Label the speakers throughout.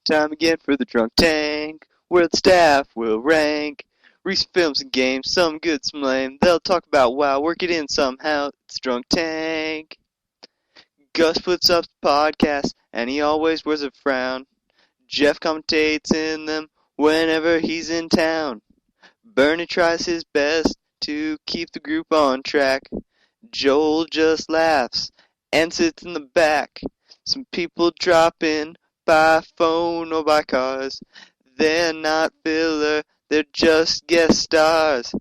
Speaker 1: Time again for the Drunk Tank, where the staff will rank recent films and games, some good, some lame. They'll talk about wow, work it in somehow. It's Drunk Tank. Gus puts up the podcast, and he always wears a frown. Jeff commentates in them whenever he's in town. Burnie tries his best to keep the group on track. Joel just laughs and sits in the back. Some people drop in by phone or by cars. They're not filler, they're just guest stars.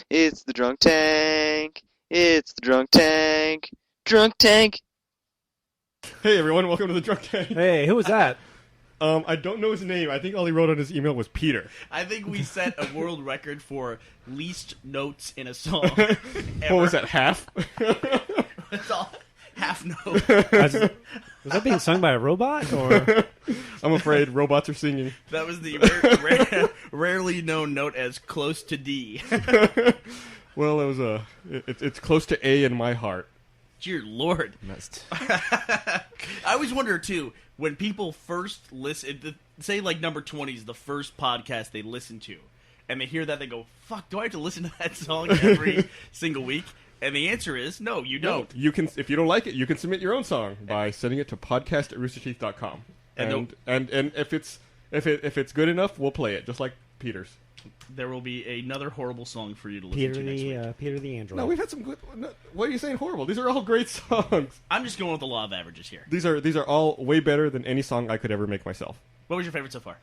Speaker 1: It's the Drunk Tank. It's the Drunk Tank. Drunk Tank.
Speaker 2: Hey everyone, welcome to the Drunk Tank.
Speaker 3: Hey, who was that?
Speaker 2: I don't know his name. I think all he wrote on his email was Peter.
Speaker 4: I think we set a world record for least notes in a song.
Speaker 2: What was that, half?
Speaker 4: That's all. Half note.
Speaker 3: Was that being sung by a robot? Or
Speaker 2: I'm afraid robots are singing.
Speaker 4: That was the rarely known note as close to D.
Speaker 2: Well, it was it's close to A in my heart.
Speaker 4: Dear Lord. I always wonder, too, when people first listen, say like number 20 is the first podcast they listen to, and they hear that, they go, fuck, do I have to listen to that song every single week? And the answer is, no, you don't.
Speaker 2: You can, if you don't like it, you can submit your own song by sending it to podcast@roosterteeth.com. And if it's good enough, we'll play it, just like Peter's.
Speaker 4: There will be another horrible song for you to listen to next week.
Speaker 3: Peter the Android.
Speaker 2: No, we've had some good. No, what are you saying? Horrible? These are all great songs.
Speaker 4: I'm just going with the law of averages here.
Speaker 2: These are all way better than any song I could ever make myself.
Speaker 4: What was your favorite so far?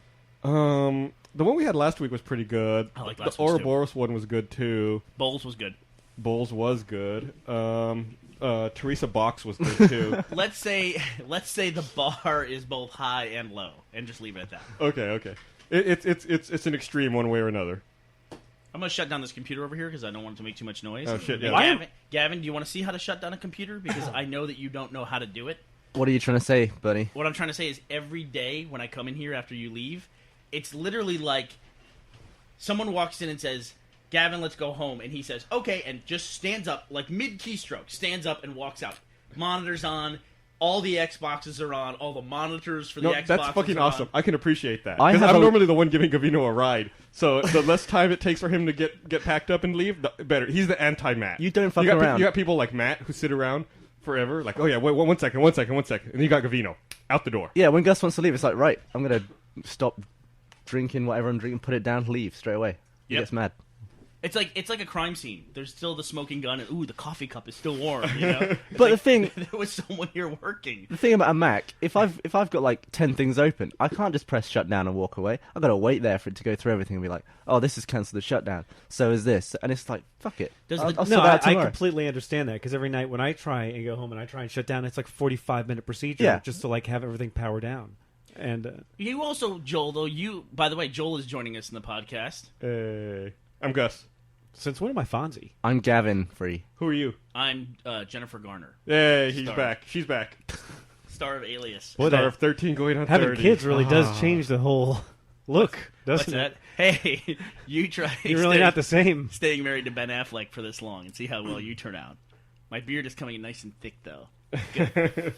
Speaker 2: The one we had last week was pretty good.
Speaker 4: I like last
Speaker 2: The
Speaker 4: week's
Speaker 2: Ouroboros one was good too.
Speaker 4: Bowls was good.
Speaker 2: Bowls was good. Teresa Box was good too.
Speaker 4: Let's say the bar is both high and low, and just leave it at that.
Speaker 2: Okay. It's an extreme one way or another.
Speaker 4: I'm going to shut down this computer over here because I don't want it to make too much noise.
Speaker 2: Oh, shit, yeah.
Speaker 4: Gavin, do you want to see how to shut down a computer? Because I know that you don't know how to do it.
Speaker 5: What are you trying to say, buddy?
Speaker 4: What I'm trying to say is every day when I come in here after you leave, it's literally like someone walks in and says, Gavin, let's go home. And he says, okay, and just stands up, like mid-keystroke, stands up and walks out. Monitors on. All the Xboxes are on. All the monitors for the Xboxes
Speaker 2: that's fucking
Speaker 4: are
Speaker 2: awesome.
Speaker 4: on.
Speaker 2: I can appreciate that.
Speaker 5: I
Speaker 2: Because
Speaker 5: have
Speaker 2: I'm
Speaker 5: a-
Speaker 2: normally the one giving Gavino a ride. So the less time it takes for him to get packed up and leave, the better. He's the anti-Matt.
Speaker 5: You don't fuck
Speaker 2: got
Speaker 5: around.
Speaker 2: You got people like Matt who sit around forever. Like, oh yeah, wait, one second. And then you got Gavino. Out the door.
Speaker 5: Yeah, when Gus wants to leave, it's like, right, I'm going to stop drinking whatever I'm drinking, put it down, leave straight away. He
Speaker 4: Yep.
Speaker 5: gets mad.
Speaker 4: It's like a crime scene. There's still the smoking gun, and ooh, the coffee cup is still warm. You know, It's
Speaker 5: But the
Speaker 4: like,
Speaker 5: thing-
Speaker 4: there was someone here working.
Speaker 5: The thing about a Mac, if I've got like 10 things open, I can't just press shutdown and walk away. I've got to wait there for it to go through everything and be like, oh, this has cancelled the shutdown. So is this. And it's like, fuck it.
Speaker 4: Does
Speaker 5: I'll
Speaker 4: the-
Speaker 5: sort
Speaker 3: no,
Speaker 5: it out
Speaker 3: I
Speaker 5: tomorrow.
Speaker 3: completely understand that because every night when I try and go home and I try and shut down, it's like a 45-minute procedure
Speaker 5: Yeah.
Speaker 3: just to like have everything power down. And
Speaker 4: You also, Joel, though, by the way, Joel is joining us in the podcast.
Speaker 2: Hey, I'm Gus.
Speaker 3: since when am I Fonzie?
Speaker 5: I'm Gavin Free.
Speaker 2: Who are you?
Speaker 4: I'm Jennifer Garner,
Speaker 2: Hey, he's
Speaker 4: Star.
Speaker 2: back. She's back.
Speaker 4: star of Alias.
Speaker 3: Boy,
Speaker 2: Star
Speaker 3: that-
Speaker 2: of 13 going on
Speaker 3: having
Speaker 2: 30.
Speaker 3: kids really does change the whole look,
Speaker 4: What's
Speaker 3: doesn't it?
Speaker 4: that? Hey, you try
Speaker 3: You're really not the same.
Speaker 4: staying married to Ben Affleck for this long and see how well you turn out. My beard is coming in nice and thick, though. Good.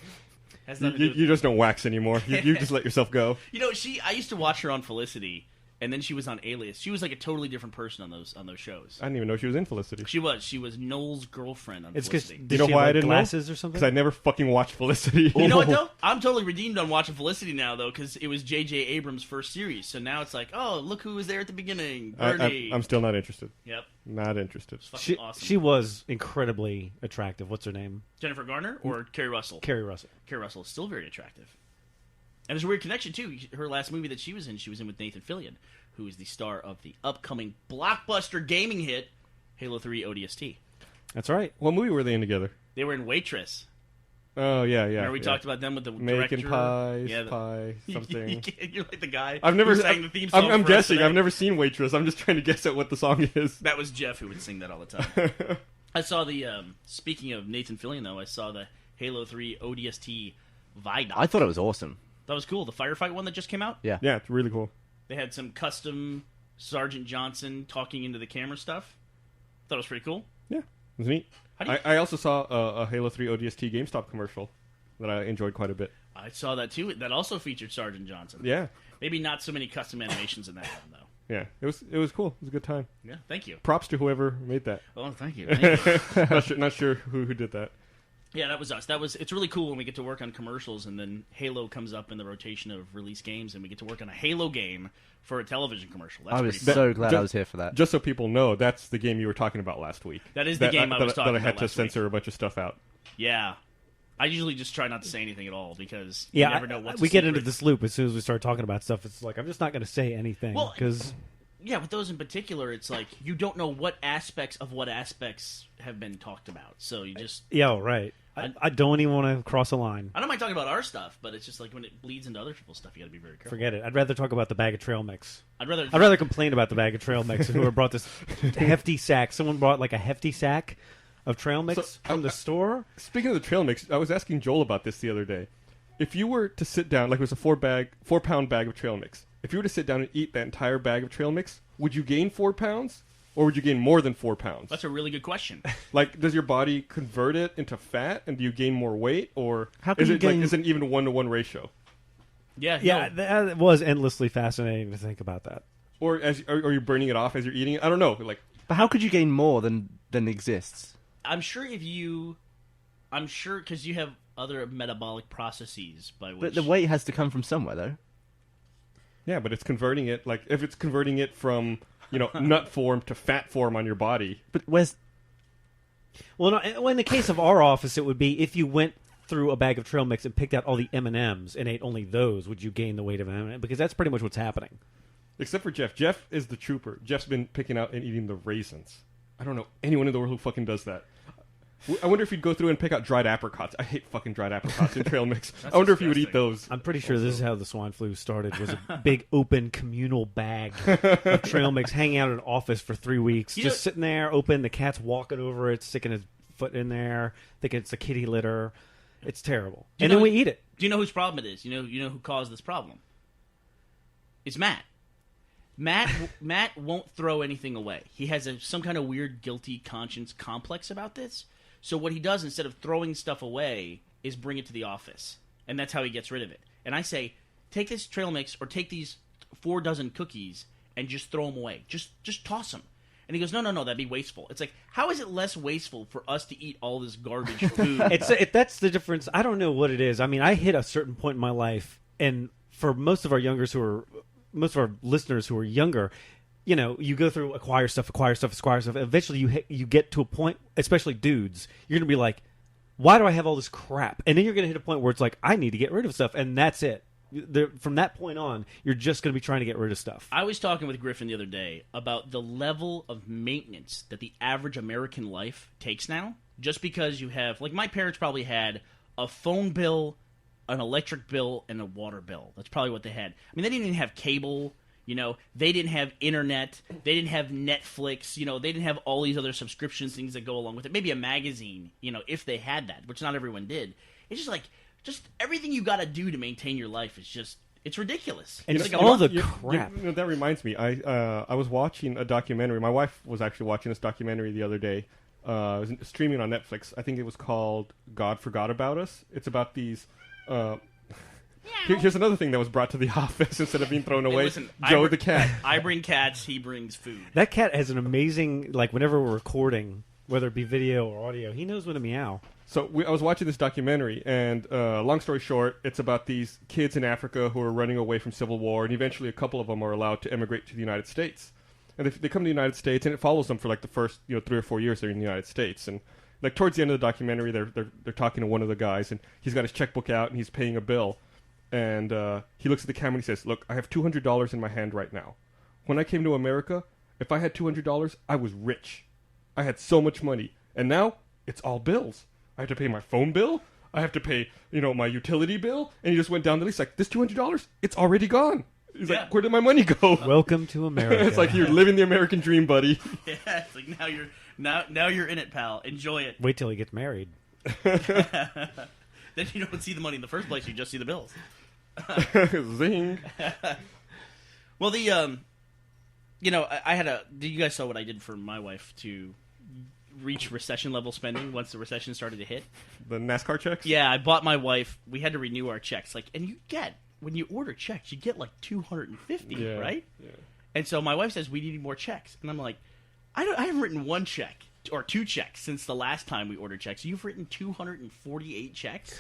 Speaker 4: Has nothing to do with-
Speaker 2: You just don't wax anymore. You just let yourself go.
Speaker 4: You know, I used to watch her on Felicity, and then she was on Alias. She was like a totally different person on those shows.
Speaker 2: I didn't even know she was in Felicity.
Speaker 4: She was Noel's girlfriend on
Speaker 3: It's because
Speaker 4: Felicity.
Speaker 2: You know why I didn't know?
Speaker 3: glasses or something.
Speaker 2: Because I never fucking watched Felicity.
Speaker 4: You know what though? I'm totally redeemed on watching Felicity now though, because it was J.J. Abrams' first series. So now it's like, oh, look who was there at the beginning, Burnie.
Speaker 2: I'm still not interested.
Speaker 4: Yep,
Speaker 2: Not interested.
Speaker 4: fucking awesome.
Speaker 3: She was incredibly attractive. What's her name?
Speaker 4: Jennifer Garner or Kerry Russell?
Speaker 3: Carrie Russell.
Speaker 4: Kerry Russell is still very attractive. And there's a weird connection too. Her last movie that she was in with Nathan Fillion, who is the star of the upcoming blockbuster gaming hit Halo 3 ODST.
Speaker 3: That's right.
Speaker 2: What movie were they in together?
Speaker 4: They were in Waitress.
Speaker 2: Oh, yeah.
Speaker 4: Remember we talked about them with the
Speaker 2: Making
Speaker 4: director?
Speaker 2: pies,
Speaker 4: Yeah,
Speaker 2: pie, something.
Speaker 4: You're like the guy.
Speaker 2: I've never
Speaker 4: who sang the theme song.
Speaker 2: I'm
Speaker 4: for us
Speaker 2: guessing.
Speaker 4: today.
Speaker 2: I've never seen Waitress. I'm just trying to guess at what the song is.
Speaker 4: That was Jeff who would sing that all the time. I saw the. Speaking of Nathan Fillion, though, I saw the Halo 3 ODST Vidoc.
Speaker 5: I thought it was awesome.
Speaker 4: That was cool. The firefight one that just came out.
Speaker 5: Yeah.
Speaker 2: Yeah, it's really cool.
Speaker 4: They had some custom Sergeant Johnson talking into the camera stuff. Thought it was pretty cool.
Speaker 2: Yeah, it was neat.
Speaker 4: How do you-
Speaker 2: I also saw a Halo 3 ODST GameStop commercial that I enjoyed quite a bit.
Speaker 4: I saw that too. That also featured Sergeant Johnson.
Speaker 2: Yeah.
Speaker 4: Maybe not so many custom animations in that one though.
Speaker 2: Yeah, it was cool. It was a good time.
Speaker 4: Yeah, thank you.
Speaker 2: Props to whoever made that.
Speaker 4: Oh, thank you. Thank you.
Speaker 2: not sure who did that.
Speaker 4: Yeah, that was us. It's really cool when we get to work on commercials, and then Halo comes up in the rotation of release games, and we get to work on a Halo game for a television commercial. That's
Speaker 5: I was
Speaker 4: pretty fun.
Speaker 5: so glad I was here for that.
Speaker 2: Just so people know, that's the game you were talking about last week.
Speaker 4: That is the game I was talking
Speaker 2: that I had
Speaker 4: about
Speaker 2: to
Speaker 4: last
Speaker 2: censor
Speaker 4: week.
Speaker 2: a bunch of stuff out.
Speaker 4: Yeah. I usually just try not to say anything at all because you
Speaker 3: Yeah,
Speaker 4: never know what's
Speaker 3: we
Speaker 4: a
Speaker 3: get
Speaker 4: secret.
Speaker 3: into this loop as soon as we start talking about stuff. It's like I'm just not going to say anything
Speaker 4: Well,
Speaker 3: because
Speaker 4: Yeah, with those in particular, it's like you don't know what aspects have been talked about. So you just...
Speaker 3: yeah, right. I don't even want to cross a line.
Speaker 4: I don't mind talking about our stuff, but it's just like when it bleeds into other people's stuff, you got to be very careful.
Speaker 3: Forget it. I'd rather talk about the bag of trail mix.
Speaker 4: I'd rather...
Speaker 3: I'd rather complain about the bag of trail mix and whoever brought this hefty sack. Someone brought like a hefty sack of trail mix from the store.
Speaker 2: Speaking of the trail mix, I was asking Joel about this the other day. If you were to sit down, like it was a 4-pound bag of trail mix, if you were to sit down and eat that entire bag of trail mix, would you gain 4 pounds? Or would you gain more than 4 pounds?
Speaker 4: That's a really good question.
Speaker 2: Like, does your body convert it into fat, and do you gain more weight, or
Speaker 5: How can
Speaker 2: is
Speaker 5: you
Speaker 2: it
Speaker 5: gain-
Speaker 2: like is it even 1-to-1 ratio?
Speaker 4: Yeah,
Speaker 3: Yeah,
Speaker 4: no.
Speaker 3: that was endlessly fascinating to think about that.
Speaker 2: Or are you burning it off as you're eating it? I don't know. Like,
Speaker 5: But how could you gain more than exists?
Speaker 4: I'm sure because you have other metabolic processes by which...
Speaker 5: But the weight has to come from somewhere, though.
Speaker 2: yeah, but it's converting it. Like, if it's converting it from nut form to fat form on your body.
Speaker 5: But where's...
Speaker 3: Well, no, in the case of our office, it would be if you went through a bag of trail mix and picked out all the M&Ms and ate only those, would you gain the weight of an M&M? Because that's pretty much what's happening.
Speaker 2: Except for Jeff. Jeff is the trooper. Jeff's been picking out and eating the raisins. I don't know anyone in the world who fucking does that. I wonder if you'd go through and pick out dried apricots. I hate fucking dried apricots in trail mix. I wonder if you would eat those.
Speaker 3: I'm pretty sure this is how the swine flu started, was a big open communal bag of trail mix hanging out in an office for 3 weeks.
Speaker 4: You
Speaker 3: Just
Speaker 4: know-
Speaker 3: sitting there, open, the cat's walking over it, sticking his foot in there, thinking it's a kitty litter. It's terrible.
Speaker 4: Do you
Speaker 3: And then
Speaker 4: know-
Speaker 3: we eat it.
Speaker 4: Do you know whose problem it is? You know who caused this problem? It's Matt. Matt won't throw anything away. He has some kind of weird guilty conscience complex about this. So what he does instead of throwing stuff away is bring it to the office, and that's how he gets rid of it. And I say, take this trail mix or take these 4 dozen cookies and just throw them away. Just toss them. And he goes, no, that'd be wasteful. It's like, how is it less wasteful for us to eat all this garbage food?
Speaker 3: That's the difference. I don't know what it is. I mean, I hit a certain point in my life, and for most of our most of our listeners who are younger, you go through acquire stuff. Eventually, you get to a point, especially dudes, you're gonna be like, why do I have all this crap? And then you're gonna hit a point where it's like, I need to get rid of stuff, and that's it. From that point on, you're just gonna be trying to get rid of stuff.
Speaker 4: I was talking with Griffin the other day about the level of maintenance that the average American life takes now. Just because you have, like, my parents probably had a phone bill, an electric bill, and a water bill. That's probably what they had. I mean, they didn't even have cable. They didn't have internet. They didn't have Netflix. They didn't have all these other subscriptions, things that go along with it. Maybe a magazine, if they had that, which not everyone did. It's just like, everything you got to do to maintain your life is just, it's ridiculous.
Speaker 3: And
Speaker 4: It's
Speaker 3: it's
Speaker 4: like
Speaker 3: all
Speaker 4: a-
Speaker 3: the crap.
Speaker 2: That reminds me. I was watching a documentary. My wife was actually watching this documentary the other day. It was streaming on Netflix. I think it was called God Forgot About Us. It's about these... here's another thing that was brought to the office instead of being thrown
Speaker 4: Hey,
Speaker 2: away.
Speaker 4: listen,
Speaker 2: Joe the cat.
Speaker 4: I bring cats, he brings food.
Speaker 3: That cat has an amazing, like, whenever we're recording, whether it be video or audio, he knows when to meow.
Speaker 2: So I was watching this documentary, and long story short, it's about these kids in Africa who are running away from civil war, and eventually a couple of them are allowed to emigrate to the United States. And they come to the United States, and it follows them for like the first 3 or 4 years they're in the United States. And like towards the end of the documentary, they're talking to one of the guys, and he's got his checkbook out, and he's paying a bill. And he looks at the camera and he says, "Look, I have $200 in my hand right now. When I came to America, if I had $200, I was rich. I had so much money. And now, it's all bills. I have to pay my phone bill. I have to pay, my utility bill." And he just went down the list like, this $200, it's already gone. He's
Speaker 4: Yeah.
Speaker 2: like, where did my money go?
Speaker 3: Welcome to America.
Speaker 2: It's like, you're living the American dream, buddy.
Speaker 4: Yeah, it's like now you're in it, pal. Enjoy it.
Speaker 3: Wait till he gets married.
Speaker 4: Then you don't see the money in the first place. You just see the bills.
Speaker 2: Zing.
Speaker 4: Well, I had you guys saw what I did for my wife to reach recession level spending once the recession started to hit.
Speaker 2: The NASCAR checks?
Speaker 4: Yeah, I bought my wife. We had to renew our checks. And you get, when you order checks, you get like 250, right?
Speaker 2: Yeah.
Speaker 4: And so my wife says, we need more checks. And I'm like, I haven't written one check or 2 checks since the last time we ordered checks. You've written 248 checks?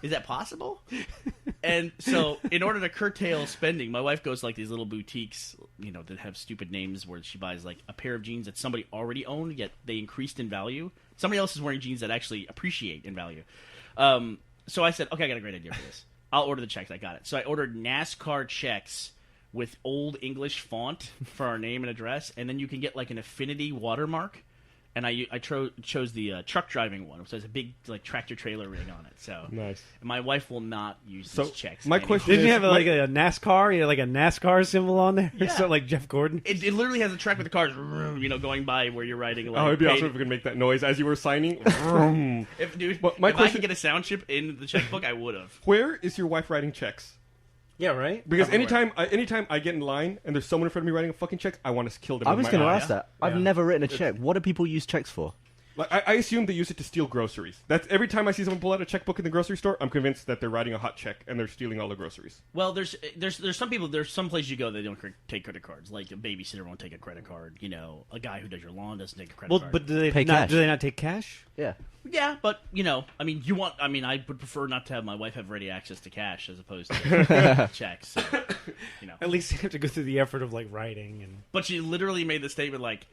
Speaker 4: Is that possible? And so in order to curtail spending, my wife goes to like these little boutiques, that have stupid names where she buys like a pair of jeans that somebody already owned, yet they increased in value. Somebody else is wearing jeans that actually appreciate in value. So I said, okay, I got a great idea for this. I'll order the checks. I got it. So I ordered NASCAR checks with Old English font for our name and address, and then you can get like an affinity watermark. And I chose the truck driving one, which has a big like tractor trailer rig on it. So
Speaker 2: Nice.
Speaker 4: My wife will not use these checks.
Speaker 2: My
Speaker 4: anymore.
Speaker 2: question
Speaker 3: Didn't you
Speaker 2: is,
Speaker 3: have like a NASCAR? Like a NASCAR symbol on there?
Speaker 4: Yeah.
Speaker 3: So like Jeff Gordon?
Speaker 4: It literally has a track with the cars, going by where you're riding. Like,
Speaker 2: Oh, it'd be awesome if we could make that noise as you were signing.
Speaker 4: If
Speaker 2: But my
Speaker 4: I
Speaker 2: question-
Speaker 4: could get a sound chip in the checkbook, I would have.
Speaker 2: Where is your wife writing checks?
Speaker 3: Yeah, right?
Speaker 2: Because
Speaker 4: Everywhere.
Speaker 2: anytime I get in line and there's someone in front of me writing a fucking check, I want to kill them.
Speaker 5: I
Speaker 2: with
Speaker 5: was
Speaker 2: my
Speaker 5: going to
Speaker 2: eyes.
Speaker 5: ask that. I've
Speaker 3: Yeah.
Speaker 5: never written a check. What do people use checks for?
Speaker 2: Like, I assume they use it to steal groceries. That's every time I see someone pull out a checkbook in the grocery store, I'm convinced that they're writing a hot check and they're stealing all the groceries.
Speaker 4: Well, there's some people. There's some places you go that don't take credit cards. Like a babysitter won't take a credit card. A guy who does your lawn doesn't take a credit
Speaker 3: Well,
Speaker 4: card.
Speaker 3: but do they
Speaker 5: Pay
Speaker 3: not?
Speaker 5: cash.
Speaker 3: Do they not take cash?
Speaker 5: Yeah.
Speaker 4: yeah, but I would prefer not to have my wife have ready access to cash as opposed to checks. So,
Speaker 3: At least you have to go through the effort of like writing and.
Speaker 4: But she literally made the statement like,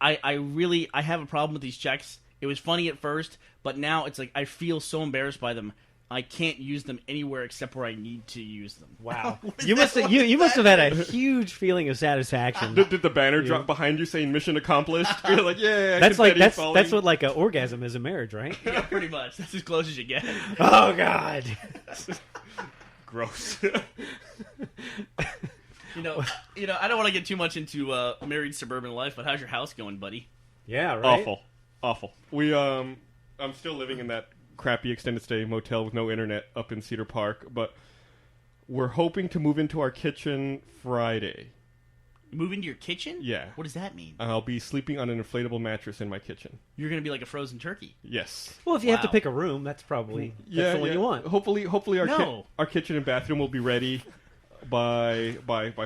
Speaker 4: I have a problem with these checks. It was funny at first, but now it's like I feel so embarrassed by them. I can't use them anywhere except where I need to use them.
Speaker 3: Wow,
Speaker 4: What is
Speaker 3: you
Speaker 4: that?
Speaker 3: must have had a huge feeling of satisfaction.
Speaker 2: Did the banner drop behind you saying "Mission accomplished"? You're like, yeah.
Speaker 3: That's like
Speaker 2: confetti's falling.
Speaker 3: that's what like an orgasm is in marriage, right?
Speaker 4: Yeah, pretty much. That's as close as you get.
Speaker 3: Oh God.
Speaker 2: gross.
Speaker 4: I don't want to get too much into married suburban life, but how's your house going, buddy?
Speaker 3: Yeah, right.
Speaker 2: Awful. I'm still living in that crappy extended stay motel with no internet up in Cedar Park, but we're hoping to move into our kitchen Friday.
Speaker 4: Move into your kitchen?
Speaker 2: Yeah.
Speaker 4: What does that mean?
Speaker 2: I'll be sleeping on an inflatable mattress in my kitchen.
Speaker 4: You're going to be like a frozen turkey.
Speaker 2: Yes.
Speaker 3: Well, if you have to
Speaker 4: Wow.
Speaker 3: pick a room, that's probably the one you want.
Speaker 2: Hopefully
Speaker 4: No.
Speaker 2: our kitchen and bathroom will be ready by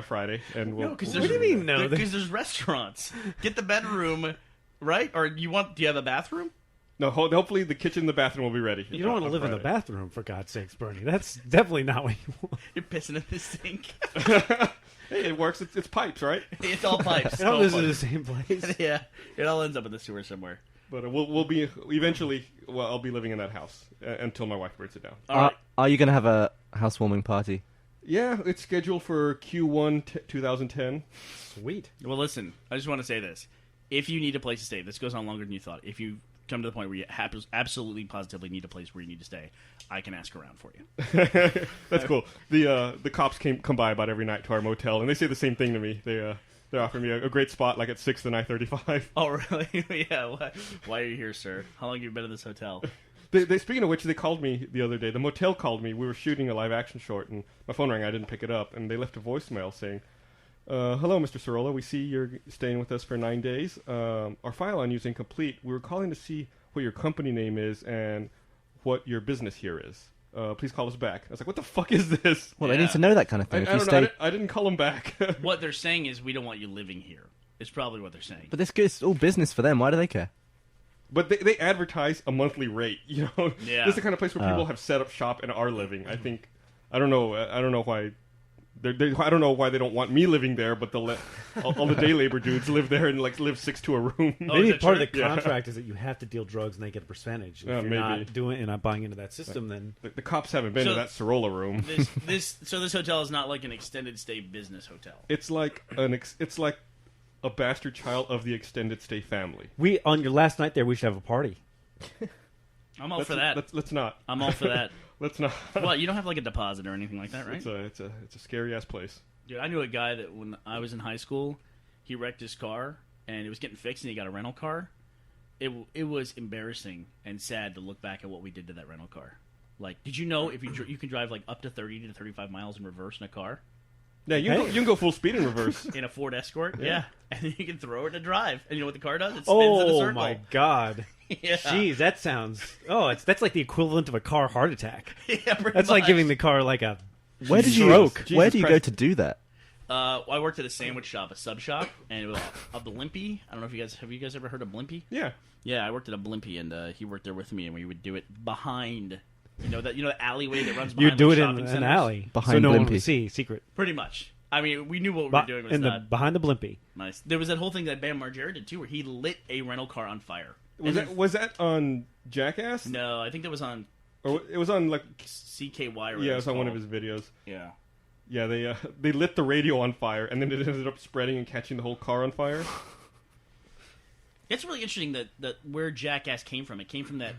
Speaker 2: Friday, and we'll.
Speaker 4: No, because
Speaker 3: What do you mean, no?
Speaker 4: Because there's restaurants. Get the bedroom, right? Or do you have a bathroom?
Speaker 2: No, hopefully the kitchen and the bathroom will be ready.
Speaker 3: You don't want to
Speaker 2: on
Speaker 3: live in the
Speaker 2: Friday.
Speaker 3: bathroom, for God's sakes, Bernie. That's definitely not what you want.
Speaker 4: You're pissing in the sink.
Speaker 2: Hey, it works. It's pipes, right?
Speaker 4: It's all pipes.
Speaker 3: It all
Speaker 4: All
Speaker 3: lives in the
Speaker 4: pipes.
Speaker 3: same place.
Speaker 4: Yeah, it all ends up in the sewer somewhere.
Speaker 2: But we'll be eventually. Well, I'll be living in that house until my wife burns it down.
Speaker 4: All right.
Speaker 5: Are you going to have a housewarming party?
Speaker 2: Yeah, it's scheduled for Q1 2010.
Speaker 3: Sweet.
Speaker 4: Well, listen, I just want to say this. If you need a place to stay, this goes on longer than you thought. If you come to the point where you absolutely, positively need a place where you need to stay, I can ask around for you.
Speaker 2: That's cool. The cops come by about every night to our motel, and they say the same thing to me. They offer me a great spot, like at 6th and I-35.
Speaker 4: Oh, really? Yeah. Why are you here, sir? How long have you been in this hotel?
Speaker 2: They speaking of which, they called me the other day. The motel called me. We were shooting a live action short, and my phone rang. I didn't pick it up, and they left a voicemail saying, "Hello, Mr. Sorola. We see you're staying with us for 9 days. Our file on you is incomplete. We were calling to see what your company name is and what your business here is. Please call us back." I was like, "What the fuck is this?"
Speaker 5: Well, they
Speaker 4: Yeah.
Speaker 5: need to know that kind of
Speaker 2: I
Speaker 5: thing. If you
Speaker 2: don't know.
Speaker 5: stay,
Speaker 2: I didn't call them back.
Speaker 4: What they're saying is we don't want you living here. It's probably what they're saying.
Speaker 5: but it's all business for them. Why do they care?
Speaker 2: But they advertise a monthly rate. You know,
Speaker 4: Yeah.
Speaker 2: This is the kind of place where people have set up shop and are living. I think I don't know why. I don't know why they don't want me living there, but they'll let all the day labor dudes live there and like live 6 to a room.
Speaker 4: Oh,
Speaker 3: Maybe
Speaker 4: is that
Speaker 3: part
Speaker 4: true?
Speaker 3: of the contract is that you have to deal drugs and they get a percentage. If you're
Speaker 2: maybe.
Speaker 3: not doing it and not buying into that system, then
Speaker 2: The cops haven't been to
Speaker 4: So-
Speaker 2: that Sorola room.
Speaker 4: This hotel is not like an extended stay business hotel.
Speaker 2: It's like it's like a bastard child of the extended stay family.
Speaker 3: we on your last night there we should have a party.
Speaker 4: I'm all for that.
Speaker 2: Let's not.
Speaker 4: I'm all for that.
Speaker 2: Let's not.
Speaker 4: What? You don't have like a deposit or anything like that, right?
Speaker 2: It's a scary ass place.
Speaker 4: Dude, I knew a guy that when I was in high school, he wrecked his car and it was getting fixed, and he got a rental car. It was embarrassing and sad to look back at what we did to that rental car. Like, did you know if you can drive like up to 30 to 35 miles in reverse in a car?
Speaker 2: Yeah, you can go full speed in reverse.
Speaker 4: In a Ford Escort, yeah. And then you can throw it to drive. And you know what the car does? It spins in a
Speaker 3: Oh
Speaker 4: circle.
Speaker 3: my god!
Speaker 4: Yeah.
Speaker 3: Jeez, that sounds. That's like the equivalent of a car heart attack.
Speaker 4: Yeah, pretty
Speaker 3: That's like
Speaker 4: much.
Speaker 3: giving the car like a
Speaker 5: Where did you
Speaker 3: stroke.
Speaker 5: Where do you go
Speaker 2: Christ.
Speaker 5: to do that?
Speaker 4: I worked at a sandwich shop, a sub shop, and it was a Blimpie. I don't know if have you guys ever heard of Blimpie?
Speaker 2: Yeah.
Speaker 4: Yeah, I worked at a Blimpie, and he worked there with me, and we would do it behind, the alleyway that runs behind
Speaker 3: You do
Speaker 4: the
Speaker 3: it in
Speaker 4: shopping
Speaker 3: an
Speaker 4: centers.
Speaker 3: alley
Speaker 5: Behind
Speaker 3: so no one
Speaker 5: Blimpie.
Speaker 3: would see. Secret.
Speaker 4: Pretty much. I mean, we knew what we were doing was not
Speaker 3: behind the Blimpie.
Speaker 4: nice. There was that whole thing that Bam Margera did too, where he lit a rental car on fire.
Speaker 2: Was that on Jackass?
Speaker 4: No, I think that was on
Speaker 2: Or it was on like
Speaker 4: CKY. Or
Speaker 2: yeah, it was on one of
Speaker 4: called.
Speaker 2: his videos.
Speaker 4: Yeah.
Speaker 2: Yeah, they lit the radio on fire, and then it ended up spreading and catching the whole car on fire.
Speaker 4: It's really interesting that where Jackass came from. It came from that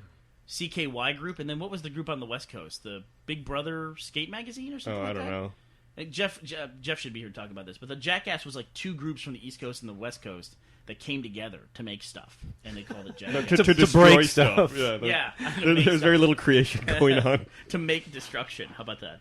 Speaker 4: CKY group, and then what was the group on the West Coast? The Big Brother Skate Magazine or something
Speaker 2: Oh,
Speaker 4: like
Speaker 2: I don't
Speaker 4: that?
Speaker 2: know.
Speaker 4: Jeff should be here to talk about this, but the Jackass was like two groups from the East Coast and the West Coast that came together to make stuff, and they called it Jackass.
Speaker 2: To
Speaker 3: break
Speaker 2: destroy
Speaker 3: stuff.
Speaker 2: Yeah,
Speaker 4: Yeah,
Speaker 2: there's very little creation going on.
Speaker 4: to make destruction. How about that?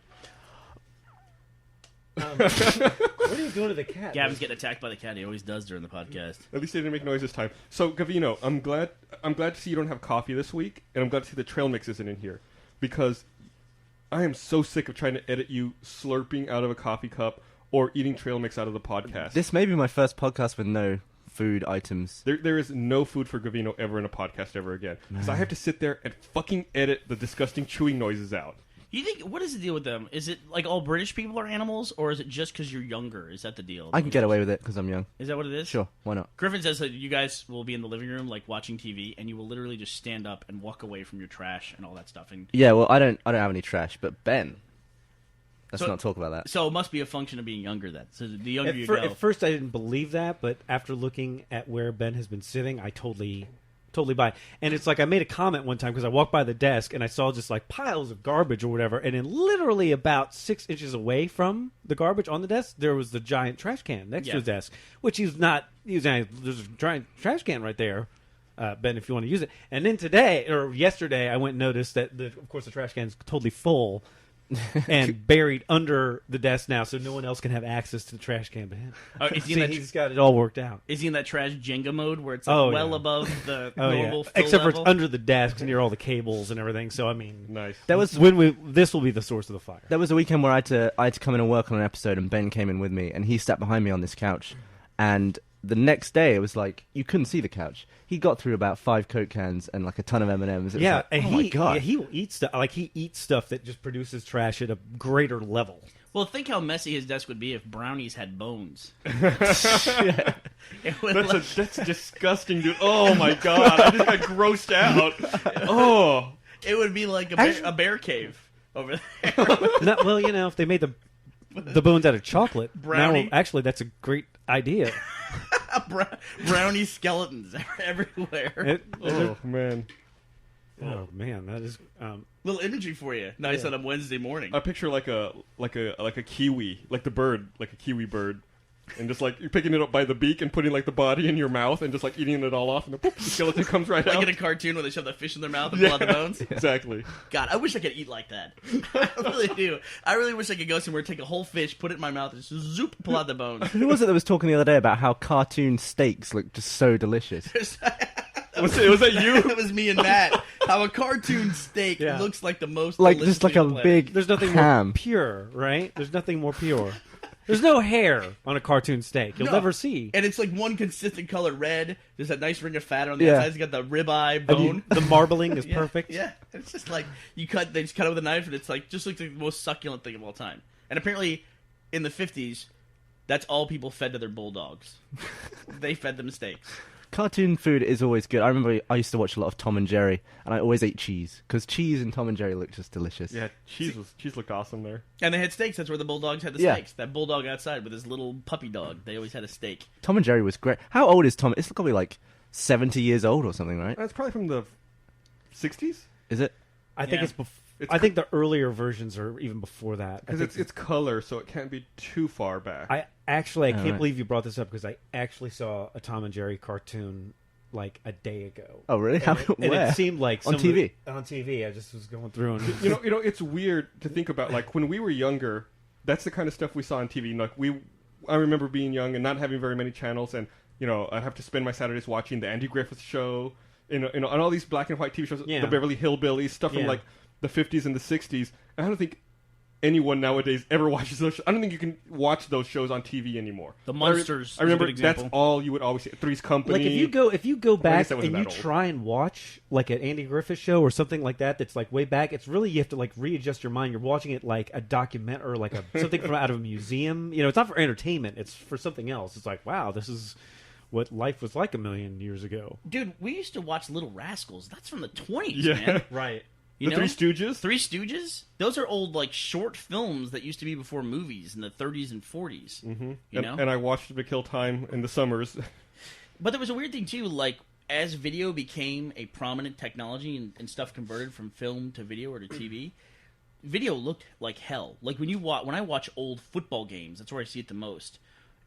Speaker 3: What are you doing to the cat?
Speaker 4: Gavin's getting attacked by the cat. He always does during the podcast.
Speaker 2: At least they didn't make noise this time. So, Gavino, I'm glad to see you don't have coffee this week, and I'm glad to see the trail mix isn't in here, because I am so sick of trying to edit you slurping out of a coffee cup or eating trail mix out of the podcast.
Speaker 5: This may be my first podcast with no food items.
Speaker 2: There is no food for Gavino ever in a podcast ever again. Because I have to sit there and fucking edit the disgusting chewing noises out.
Speaker 4: You think, what is the deal with them? Is it like all British people are animals, or is it just because you're younger? Is that the deal?
Speaker 5: I can get away with it because I'm young.
Speaker 4: Is that what it is?
Speaker 5: Sure, why not?
Speaker 4: Griffin says that you guys will be in the living room, like watching TV, and you will literally just stand up and walk away from your trash and all that stuff. And
Speaker 5: Yeah, well, I don't have any trash, but Ben. Let's
Speaker 4: So-
Speaker 5: not talk about that.
Speaker 4: so it must be a function of being younger. Then, so the younger you go,
Speaker 3: At first, I didn't believe that, but after looking at where Ben has been sitting, I totally buy. And it's like I made a comment one time because I walked by the desk and I saw just like piles of garbage or whatever, and then literally about 6 inches away from the garbage on the desk, there was the giant trash can next to his desk, which he's not using. There's a giant trash can right there. Ben, if you want to use it. And then yesterday, I went and noticed that, of course, the trash can is totally full and buried under the desk now, so no one else can have access to the trash can but him.
Speaker 4: is he in that
Speaker 3: He's got it all worked out.
Speaker 4: is he in that trash Jenga mode where it's like
Speaker 3: yeah.
Speaker 4: above the
Speaker 3: Oh,
Speaker 4: normal
Speaker 3: yeah.
Speaker 4: fill
Speaker 3: Except for
Speaker 4: level?
Speaker 3: it's under the desk near all the cables and everything. So I mean,
Speaker 2: Nice.
Speaker 5: That was
Speaker 3: this will be the source of the fire.
Speaker 5: That was a weekend where I had to come in and work on an episode, and Ben came in with me, and he sat behind me on this couch. And the next day, it was like you couldn't see the couch. He got through about 5 Coke cans and like a ton of M&Ms. It was like,
Speaker 3: and
Speaker 5: oh my god!
Speaker 3: he will eat stuff. Like he eats stuff that just produces trash at a greater level.
Speaker 4: Well, think how messy his desk would be if brownies had bones. It would
Speaker 2: That's disgusting, dude. Oh my god, I just got grossed out. Oh.
Speaker 4: it would be like a bear cave over there.
Speaker 3: Well, if they made the bones out of chocolate,
Speaker 4: Brownie.
Speaker 3: now, actually, that's a great idea.
Speaker 4: Brownie skeletons everywhere.
Speaker 2: Oh man.
Speaker 3: Oh man, that is.
Speaker 4: Little imagery for you. Nice on a Wednesday morning.
Speaker 2: I picture like a kiwi, like the bird, like a kiwi bird, and just like you're picking it up by the beak and putting like the body in your mouth and just like eating it all off, and the skeleton comes right
Speaker 4: Like
Speaker 2: out.
Speaker 4: in a cartoon where they shove the fish in their mouth and pull out the bones.
Speaker 2: Exactly.
Speaker 4: God, I wish I could eat like that. I really do. I really wish I could go somewhere, take a whole fish, put it in my mouth, and just zoop, pull out the bones.
Speaker 5: Who was it that was talking the other day about how cartoon steaks look just so delicious?
Speaker 2: Was that you?
Speaker 4: It was me and Matt. How a cartoon steak
Speaker 3: Yeah.
Speaker 4: looks like the most
Speaker 5: Like
Speaker 4: delicious
Speaker 5: just like
Speaker 4: thing
Speaker 5: a
Speaker 4: on the planet.
Speaker 5: big
Speaker 3: There's nothing
Speaker 5: ham.
Speaker 3: more pure, right? There's nothing more pure. There's no hair on a cartoon steak. You'll
Speaker 4: No.
Speaker 3: never see.
Speaker 4: And it's like one consistent color red. There's that nice ring of fat on the
Speaker 5: Yeah.
Speaker 4: outside. It's got the ribeye bone.
Speaker 3: The marbling is
Speaker 4: Yeah,
Speaker 3: perfect.
Speaker 4: Yeah, it's just like they just cut it with a knife, and it's like just looks like the most succulent thing of all time. And apparently, in the 50s, that's all people fed to their bulldogs. They fed them steaks.
Speaker 5: Cartoon food is always good. I remember I used to watch a lot of Tom and Jerry, and I always ate cheese because cheese and Tom and Jerry look just delicious.
Speaker 2: Yeah, cheese looked awesome there.
Speaker 4: And they had steaks. That's where the bulldogs had the
Speaker 5: Yeah.
Speaker 4: steaks. That bulldog outside with his little puppy dog. They always had a steak.
Speaker 5: Tom and Jerry was great. How old is Tom? It's probably like 70 years old or something, right?
Speaker 2: That's probably from the 60s.
Speaker 5: Is it?
Speaker 3: I think
Speaker 4: Yeah.
Speaker 3: I think the earlier versions are even before that. I
Speaker 2: Because
Speaker 3: think
Speaker 2: it's color, so it can't be too far back.
Speaker 3: I can't
Speaker 5: right.
Speaker 3: believe you brought this up because I actually saw a Tom and Jerry cartoon like a day ago.
Speaker 5: Oh, really? How,
Speaker 3: And
Speaker 5: where?
Speaker 3: it seemed like
Speaker 5: On
Speaker 3: some of
Speaker 5: TV?
Speaker 3: on TV. I just was going through and
Speaker 2: you know, it's weird to think about. Like when we were younger, that's the kind of stuff we saw on TV. Like I remember being young and not having very many channels, and I'd have to spend my Saturdays watching the Andy Griffith Show, and all these black and white TV shows, the Beverly Hillbillies, stuff from like the 50s and the 60s. And I don't think anyone nowadays ever watches those shows. I don't think you can watch those shows on TV anymore.
Speaker 4: The Munsters.
Speaker 2: I remember that's all you would always see. Three's Company.
Speaker 3: Like if you go back and you try and watch like an Andy Griffith show or something like that that's like way back, it's really, you have to like readjust your mind. You're watching it like a document or like something from out of a museum. It's not for entertainment. It's for something else. It's like, wow, this is what life was like a million years ago.
Speaker 4: Dude, we used to watch Little Rascals. That's from the 20s, man.
Speaker 3: Right.
Speaker 4: You know?
Speaker 2: Three Stooges?
Speaker 4: Three Stooges? Those are old, like, short films that used to be before movies in the 30s and 40s.
Speaker 2: Mm-hmm.
Speaker 4: You know?
Speaker 2: And I watched McKill Time in the summers.
Speaker 4: But there was a weird thing, too. Like, as video became a prominent technology and stuff converted from film to video or to TV, video looked like hell. Like, when I watch old football games, that's where I see it the most,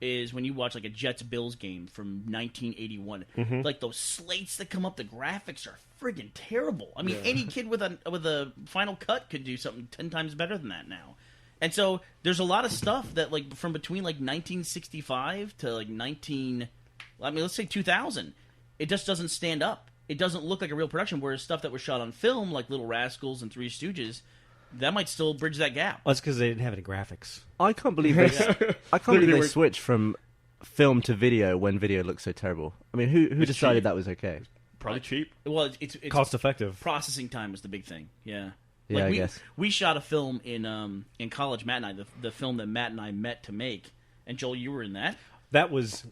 Speaker 4: is when you watch, like, a Jets-Bills game from 1981.
Speaker 2: Mm-hmm.
Speaker 4: Like, those slates that come up, the graphics are friggin' terrible. I mean, any kid with a Final Cut could do something 10 times better than that now. And so there's a lot of stuff that, like, from between, like, 1965 to, like, let's say 2000, it just doesn't stand up. It doesn't look like a real production, whereas stuff that was shot on film, like Little Rascals and Three Stooges, that might still bridge that gap.
Speaker 3: Well, that's because they didn't have any graphics.
Speaker 5: I can't believe they switched from film to video when video looked so terrible. I mean, who decided
Speaker 2: cheap.
Speaker 5: that was okay?
Speaker 2: Probably cheap.
Speaker 4: Well, it's
Speaker 3: cost effective.
Speaker 4: Processing time was the big thing. Yeah.
Speaker 5: Yeah,
Speaker 4: I
Speaker 5: guess.
Speaker 4: We shot a film in college, Matt and I, the film that Matt and I met to make. And Joel, you were in that.
Speaker 3: That was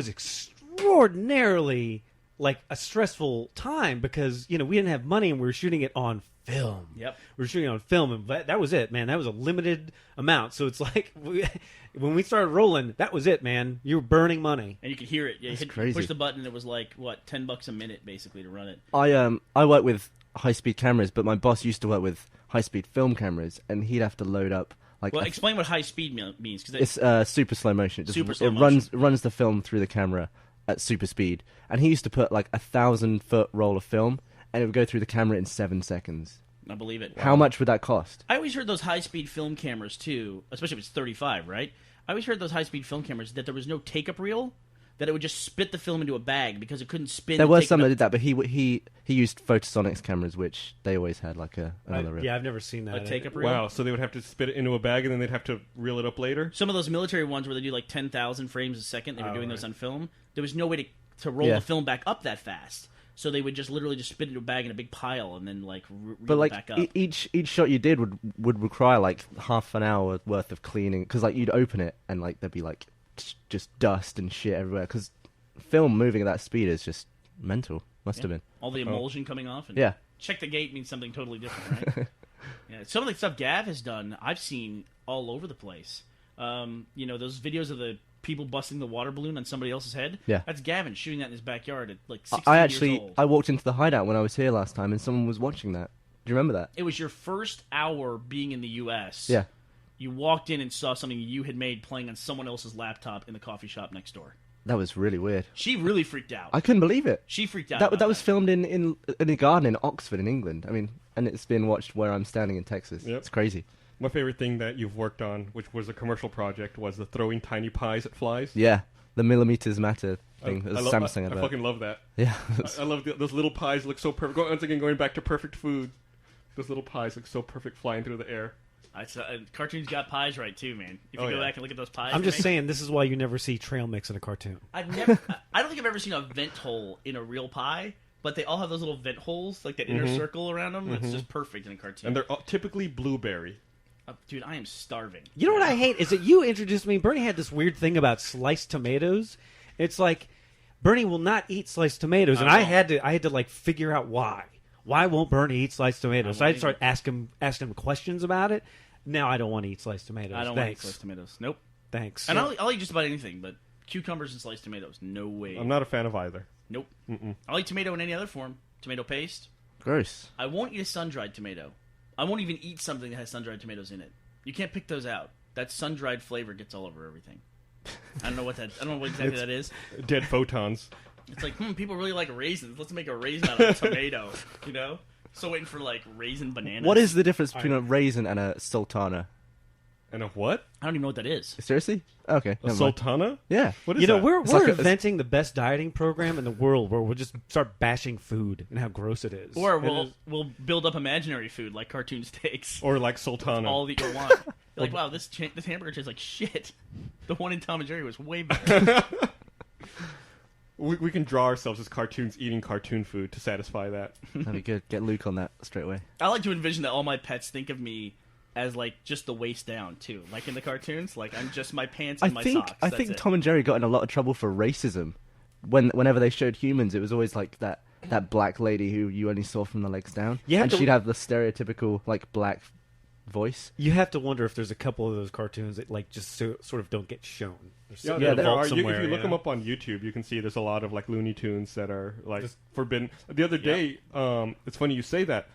Speaker 3: extraordinarily like a stressful time because we didn't have money and we were shooting it on film.
Speaker 4: Yep.
Speaker 3: We were shooting on film, and that was it, man. That was a limited amount. So it's like when we started rolling, that was it, man. You were burning money,
Speaker 4: and you could hear it. Yeah, you
Speaker 5: crazy.
Speaker 4: Push the button, and it was like what, $10 a minute basically to run it.
Speaker 5: I work with high-speed cameras, but my boss used to work with high-speed film cameras, and he'd have to load up like.
Speaker 4: Well, explain what high speed means, because
Speaker 5: it's super slow motion. It runs the film through the camera at super speed, and he used to put like 1,000-foot roll of film, and it would go through the camera in 7 seconds.
Speaker 4: I believe it.
Speaker 5: How much would that cost?
Speaker 4: I always heard those high-speed film cameras, too, especially if it's 35, right? I always heard those high-speed film cameras that there was no take-up reel, that it would just spit the film into a bag because it couldn't spin.
Speaker 5: There were some that did that, but he used Photosonics cameras, which they always had like another reel.
Speaker 3: Yeah, I've never seen that.
Speaker 4: A take-up reel?
Speaker 2: Wow, so they would have to spit it into a bag and then they'd have to reel it up later?
Speaker 4: Some of those military ones where they do like 10,000 frames a second, they were doing those on film. There was no way to roll the film back up that fast. So they would just literally just spit it into a bag in a big pile and then like reel it back up.
Speaker 5: Each shot you did would require like half an hour worth of cleaning because like you'd open it and like there'd be like just dust and shit everywhere because film moving at that speed is just mental. Must have been
Speaker 4: all the emulsion coming off. And
Speaker 5: yeah.
Speaker 4: Check the gate means something totally different, right? Yeah, some of the stuff Gav has done, I've seen all over the place. Those videos of the people busting the water balloon on somebody else's head.
Speaker 5: Yeah,
Speaker 4: that's Gavin shooting that in his backyard at like 16 years old.
Speaker 5: I walked into the hideout when I was here last time, and someone was watching that. Do you remember that?
Speaker 4: It was your first hour being in the U.S.
Speaker 5: Yeah.
Speaker 4: You walked in and saw something you had made playing on someone else's laptop in the coffee shop next door.
Speaker 5: That was really weird.
Speaker 4: She really freaked out.
Speaker 5: I couldn't believe it.
Speaker 4: She freaked out.
Speaker 5: That was filmed in a garden in Oxford, in England. I mean, and it's been watched where I'm standing in Texas. Yep. It's crazy.
Speaker 2: My favorite thing that you've worked on, which was a commercial project, was the throwing tiny pies at flies.
Speaker 5: Yeah, the millimeters matter thing. Samsung.
Speaker 2: I fucking love that.
Speaker 5: Yeah,
Speaker 2: I love those little pies. Look so perfect. Once again, going back to perfect food, those little pies look so perfect flying through the air.
Speaker 4: Cartoons got pies right too, man. If you go back and look at those pies,
Speaker 3: I'm just saying this is why you never see trail mix in a cartoon.
Speaker 4: I don't think I've ever seen a vent hole in a real pie. But they all have those little vent holes, like that inner circle around them. It's just perfect in a cartoon.
Speaker 2: And they're typically blueberry.
Speaker 4: Dude, I am starving.
Speaker 3: You know what I hate is that you introduced me. Bernie had this weird thing about sliced tomatoes. It's like Bernie will not eat sliced tomatoes, and I had to like figure out why. Why won't Bernie eat sliced tomatoes? So I started asking him questions about it. Now I don't want to eat sliced tomatoes.
Speaker 4: I don't want to eat sliced tomatoes. Nope.
Speaker 3: Thanks.
Speaker 4: And I'll eat just about anything, but cucumbers and sliced tomatoes, no way.
Speaker 2: I'm not a fan of either.
Speaker 4: Nope. I'll eat tomato in any other form. Tomato paste.
Speaker 5: Gross.
Speaker 4: I won't eat a sun-dried tomato. I won't even eat something that has sun-dried tomatoes in it. You can't pick those out. That sun-dried flavor gets all over everything. I don't know what exactly that is.
Speaker 2: Dead photons.
Speaker 4: It's like, people really like raisins. Let's make a raisin out of a tomato. You know? So waiting for like raisin bananas.
Speaker 5: What is the difference between a raisin and a sultana?
Speaker 2: And a what?
Speaker 4: I don't even know what that is.
Speaker 5: Seriously? Okay.
Speaker 2: A
Speaker 5: never mind.
Speaker 2: sultana?
Speaker 5: Yeah.
Speaker 2: What is
Speaker 3: You know,
Speaker 2: that?
Speaker 3: we're
Speaker 5: like a-
Speaker 3: inventing the best dieting program in the world, where we'll just start bashing food and how gross it is.
Speaker 4: Or
Speaker 3: And
Speaker 4: we'll build up imaginary food like cartoon steaks.
Speaker 2: Or like sultana.
Speaker 4: All that you want. You're like, wow, this hamburger tastes like shit. The one in Tom and Jerry was way better.
Speaker 2: We can draw ourselves as cartoons eating cartoon food to satisfy that.
Speaker 5: That'd be good. Get Luke on that straight away.
Speaker 4: I like to envision that all my pets think of me as like just the waist down too, like in the cartoons. Like I'm just my pants and my socks.
Speaker 5: I
Speaker 4: That's
Speaker 5: think
Speaker 4: it.
Speaker 5: Tom and Jerry got in a lot of trouble for racism. Whenever they showed humans, it was always like that black lady who you only saw from the legs down.
Speaker 3: Yeah,
Speaker 5: and she'd have the stereotypical like black voice.
Speaker 3: you have to wonder if there's a couple of those cartoons that like just sort of don't get shown.
Speaker 2: Yeah,
Speaker 3: They're
Speaker 2: there
Speaker 3: vault
Speaker 2: are.
Speaker 3: somewhere,
Speaker 2: If you look
Speaker 3: know?
Speaker 2: them up on YouTube, you can see there's a lot of like Looney Tunes that are like forbidden. The other day, it's funny you say that.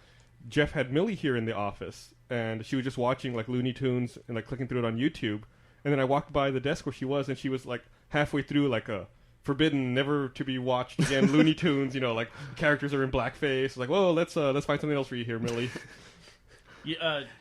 Speaker 2: Jeff had Millie here in the office, and she was just watching like Looney Tunes and like clicking through it on YouTube. And then I walked by the desk where she was, and she was like halfway through like a forbidden, never to be watched again Looney Tunes. You know, like characters are in blackface. Like, whoa, let's find something else for you here, Millie.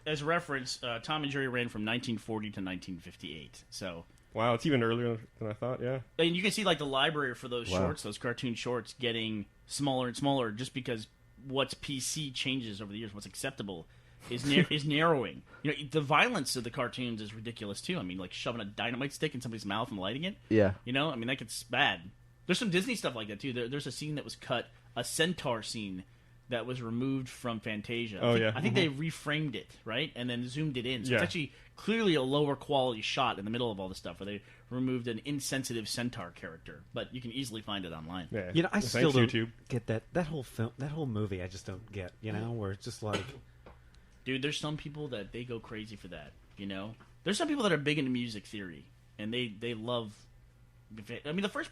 Speaker 4: As reference, Tom and Jerry ran from 1940 to 1958. So.
Speaker 2: Wow, it's even earlier than I thought. Yeah.
Speaker 4: And you can see like the library for those shorts, those cartoon shorts, getting smaller and smaller, just because what's PC changes over the years. What's acceptable is is narrowing. You know, the violence of the cartoons is ridiculous too. I mean, like shoving a dynamite stick in somebody's mouth and lighting it.
Speaker 5: Yeah.
Speaker 4: You know, I mean that gets bad. There's some Disney stuff like that too. There's a scene that was cut, a centaur scene that was removed from Fantasia. I think they reframed it, right? And then zoomed it in. So it's actually clearly a lower quality shot in the middle of all this stuff where they removed an insensitive centaur character. But you can easily find it online.
Speaker 2: Yeah.
Speaker 3: You know, I still don't
Speaker 2: YouTube.
Speaker 3: get that whole film, that whole movie. I just don't get. You know, where it's just like,
Speaker 4: Dude, there's some people that they go crazy for that, you know? There's some people that are big into music theory, and they love... I mean, the first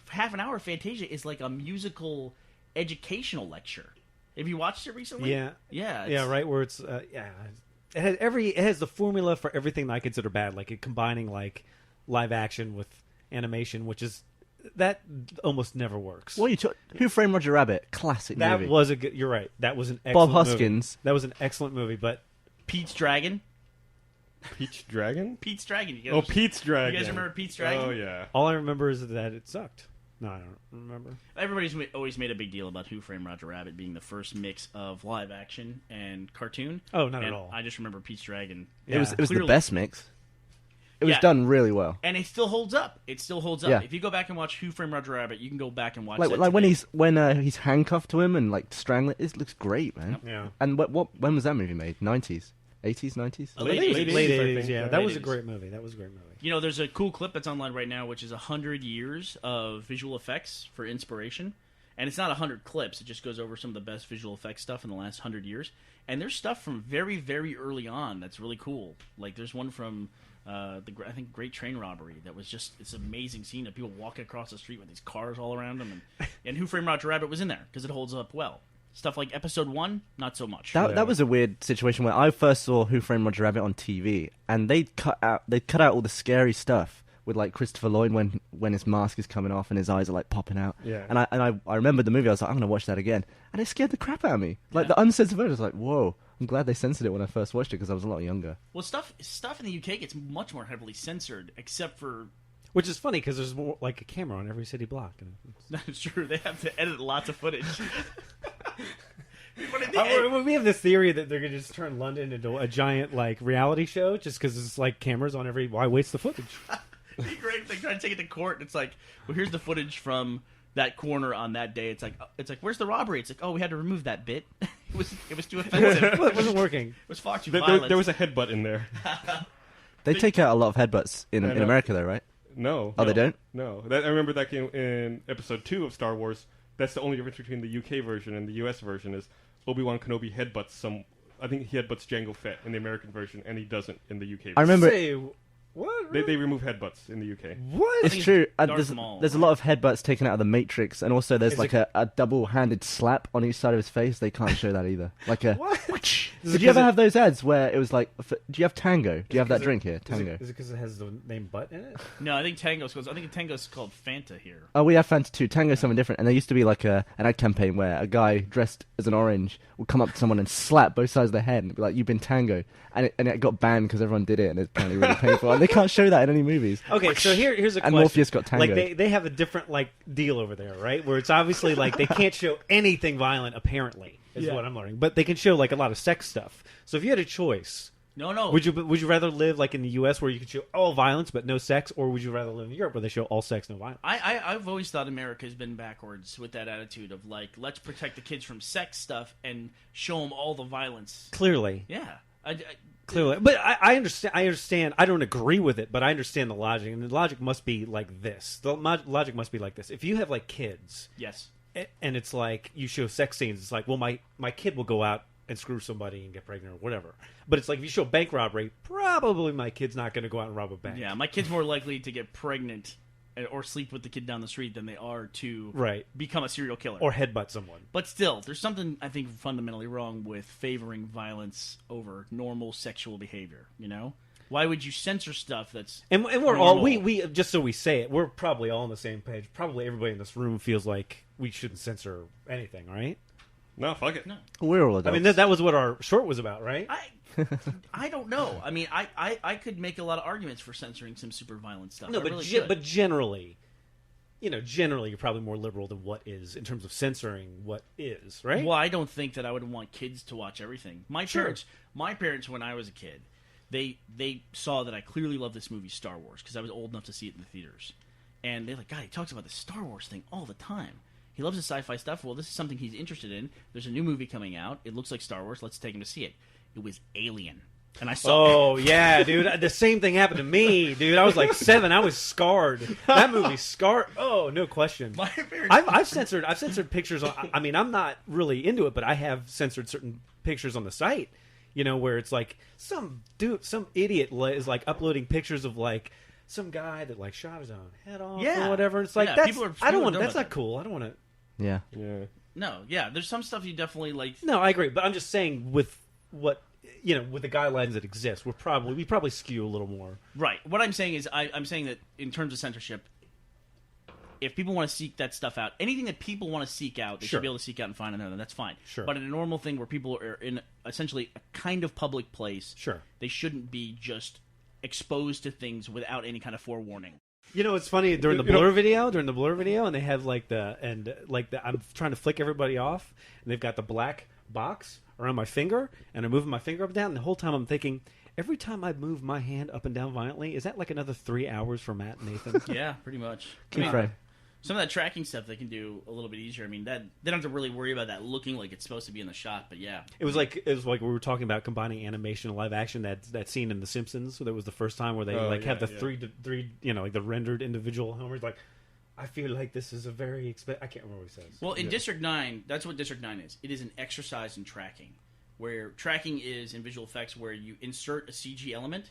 Speaker 4: half an hour of Fantasia is like a musical educational lecture. Have you watched it recently?
Speaker 3: yeah,
Speaker 4: Yeah.
Speaker 3: right. Where it's it has the formula for everything that I consider bad, like it combining like live action with animation, which is that almost never works.
Speaker 5: Well, Who Framed Roger Rabbit? Classic
Speaker 3: that
Speaker 5: movie.
Speaker 3: was a good. You're right. That was an
Speaker 5: Bob
Speaker 3: excellent
Speaker 5: Hoskins.
Speaker 3: movie. That was an excellent movie, but
Speaker 4: Pete's Dragon.
Speaker 2: Pete's Dragon?
Speaker 4: Pete's Dragon. You guys,
Speaker 2: Oh, Pete's Dragon.
Speaker 4: You guys remember Pete's Dragon?
Speaker 2: Oh, yeah.
Speaker 3: all I remember is that it sucked. No, I don't remember.
Speaker 4: Everybody's always made a big deal about Who Framed Roger Rabbit being the first mix of live action and cartoon.
Speaker 3: Oh, not
Speaker 4: and
Speaker 3: at all.
Speaker 4: I just remember Pete's Dragon.
Speaker 5: It was the
Speaker 4: Clearly.
Speaker 5: best mix. It was
Speaker 4: Yeah.
Speaker 5: done really well.
Speaker 4: And it still holds up. It still holds up.
Speaker 5: Yeah.
Speaker 4: If you go back and watch Who Framed Roger Rabbit, you can go back and watch
Speaker 5: Like
Speaker 4: that
Speaker 5: when
Speaker 4: today.
Speaker 5: he's handcuffed to him and like strangling. It looks great, man.
Speaker 3: Yeah.
Speaker 5: And when was that movie made? 90s, 80s, 90s.
Speaker 4: Late
Speaker 2: Late
Speaker 4: 80s.
Speaker 2: 80s,
Speaker 3: Late
Speaker 2: I
Speaker 3: 80s,
Speaker 2: think.
Speaker 3: yeah.
Speaker 2: Yeah,
Speaker 3: That
Speaker 4: late
Speaker 3: was a
Speaker 4: 80s.
Speaker 3: great movie. That was a great movie.
Speaker 4: You know, there's a cool clip that's online right now, which is 100 years of visual effects for inspiration. And it's not 100 clips. It just goes over some of the best visual effects stuff in the last 100 years. And there's stuff from very, very early on that's really cool. Like there's one from I think Great Train Robbery that was just this amazing scene of people walking across the street with these cars all around them. And Who Framed Roger Rabbit was in there because it holds up well. Stuff like Episode 1, not so much.
Speaker 5: That was a weird situation where I first saw Who Framed Roger Rabbit on TV, and they cut out all the scary stuff with like Christopher Lloyd when his mask is coming off and his eyes are like popping out.
Speaker 2: Yeah.
Speaker 5: And I remembered the movie. I was like, I'm gonna watch that again, and it scared the crap out of me. Like the uncensored version was like, whoa. I'm glad they censored it when I first watched it because I was a lot younger.
Speaker 4: Well, stuff in the UK gets much more heavily censored, except for...
Speaker 3: Which is funny because there's more like a camera on every city block.
Speaker 4: That's true. They have to edit lots of footage.
Speaker 3: We have this theory that they're going to just turn London into a giant like reality show just because it's like cameras on every. Why waste the footage?
Speaker 4: It'd be great if they try to take it to court. And it's like, well, here's the footage from that corner on that day. It's like, where's the robbery? It's like, oh, we had to remove that bit. it was too offensive.
Speaker 3: Well, it wasn't working.
Speaker 4: It was far too
Speaker 2: There,
Speaker 4: violent.
Speaker 2: there was a headbutt in there.
Speaker 5: They take out a lot of headbutts in
Speaker 2: I know.
Speaker 5: America, though, right?
Speaker 2: No.
Speaker 5: Oh,
Speaker 2: no,
Speaker 5: they don't?
Speaker 2: No. I remember that came in Episode 2 of Star Wars. That's the only difference between the UK version and the US version is Obi-Wan Kenobi headbutts some... I think he headbutts Jango Fett in the American version, and he doesn't in the UK version.
Speaker 5: I remember...
Speaker 3: Say, what?
Speaker 2: They remove headbutts in the UK.
Speaker 3: What?
Speaker 5: It's true.
Speaker 4: Darth Maul,
Speaker 5: There's a lot of headbutts taken out of the Matrix, and also there's like a double-handed slap on each side of his face. They can't show that either. Like a.
Speaker 3: What?
Speaker 5: Did you ever have those ads where it was like, do you have Tango? Do you have that drink here? Tango.
Speaker 3: Is it because it has the name butt in it?
Speaker 4: No, I think Tango's called Fanta here.
Speaker 5: Oh, we have Fanta too. Tango's something different. And there used to be like an ad campaign where a guy dressed as an orange would come up to someone and slap both sides of their head and be like, "You've been Tango," and it got banned because everyone did it, and it's apparently really painful. And they can't show that in any movies.
Speaker 3: Okay, so here's a question.
Speaker 5: And Morpheus got Tango.
Speaker 3: Like they have a different like deal over there, right? Where it's obviously like they can't show anything violent. Apparently, is what I'm learning. But they can show like a lot of sex stuff. So if you had a choice,
Speaker 4: No.
Speaker 3: would you rather live like in the U.S. where you could show all violence but no sex, or would you rather live in Europe where they show all sex, no violence?
Speaker 4: I've always thought America's been backwards with that attitude of like, let's protect the kids from sex stuff and show them all the violence.
Speaker 3: Clearly,
Speaker 4: Yeah.
Speaker 3: clearly. But I understand. I understand. I don't agree with it, but I understand the logic, and the logic must be like this. The logic must be like this. If you have like kids,
Speaker 4: Yes.
Speaker 3: and it's like you show sex scenes, it's like, well, my kid will go out and screw somebody and get pregnant or whatever. But it's like if you show bank robbery, probably my kid's not going to go out and rob a bank.
Speaker 4: Yeah, my kid's more likely to get pregnant or sleep with the kid down the street than they are to become a serial killer.
Speaker 3: Or headbutt someone.
Speaker 4: But still, there's something I think fundamentally wrong with favoring violence over normal sexual behavior, you know? Why would you censor stuff that's
Speaker 3: And we're
Speaker 4: normal?
Speaker 3: all we just so we say it, we're probably all on the same page. Probably everybody in this room feels like we shouldn't censor anything, right?
Speaker 2: No, fuck it.
Speaker 4: No.
Speaker 5: We're all adults.
Speaker 3: I mean, that was what our short was about, right?
Speaker 4: I don't know. I mean, I could make a lot of arguments for censoring some super violent stuff.
Speaker 3: No,
Speaker 4: I
Speaker 3: but
Speaker 4: really could.
Speaker 3: but generally, generally you're probably more liberal than what is in terms of censoring what is, right?
Speaker 4: Well, I don't think that I would want kids to watch everything. My parents, when I was a kid, they saw that I clearly loved this movie Star Wars because I was old enough to see it in the theaters, and they're like, "God, he talks about the Star Wars thing all the time. He loves the sci-fi stuff. Well, this is something he's interested in. There's a new movie coming out. It looks like Star Wars. Let's take him to see it." It was Alien. And I saw
Speaker 3: Oh, yeah, dude. The same thing happened to me, dude. I was like 7. I was scarred. That movie scarred. Oh, no question.
Speaker 4: My parents...
Speaker 3: I've censored pictures. I mean, I'm not really into it, but I have censored certain pictures on the site, where it's like some idiot is like uploading pictures of like some guy that like shot his own head off or whatever. And it's like, I don't want. That's not cool. I don't want to.
Speaker 5: Yeah.
Speaker 4: No, yeah. There's some stuff you definitely like.
Speaker 3: No, I agree, but I'm just saying with what with the guidelines that exist, we probably skew a little more.
Speaker 4: Right. What I'm saying is, I'm saying that in terms of censorship, if people want to seek that stuff out, anything that people want to seek out, they should be able to seek out and find another. That's fine.
Speaker 3: Sure.
Speaker 4: But in a normal thing where people are in essentially a kind of public place,
Speaker 3: sure,
Speaker 4: they shouldn't be just exposed to things without any kind of forewarning.
Speaker 3: It's funny during the Blur video, and they have I'm trying to flick everybody off, and they've got the black box around my finger, and I'm moving my finger up and down, and the whole time I'm thinking, every time I move my hand up and down violently, is that like another 3 hours for Matt and Nathan?
Speaker 4: Yeah, pretty much. Some of that tracking stuff they can do a little bit easier. I mean, that they don't have to really worry about that looking like it's supposed to be in the shot, but yeah.
Speaker 3: It was like we were talking about combining animation and live action. That scene in The Simpsons, that was the first time where they have the three like the rendered individual Homers. Like, I feel like this is a very I can't remember what he says.
Speaker 4: Well, in District 9, that's what District 9 is. It is an exercise in tracking, where tracking is in visual effects where you insert a CG element,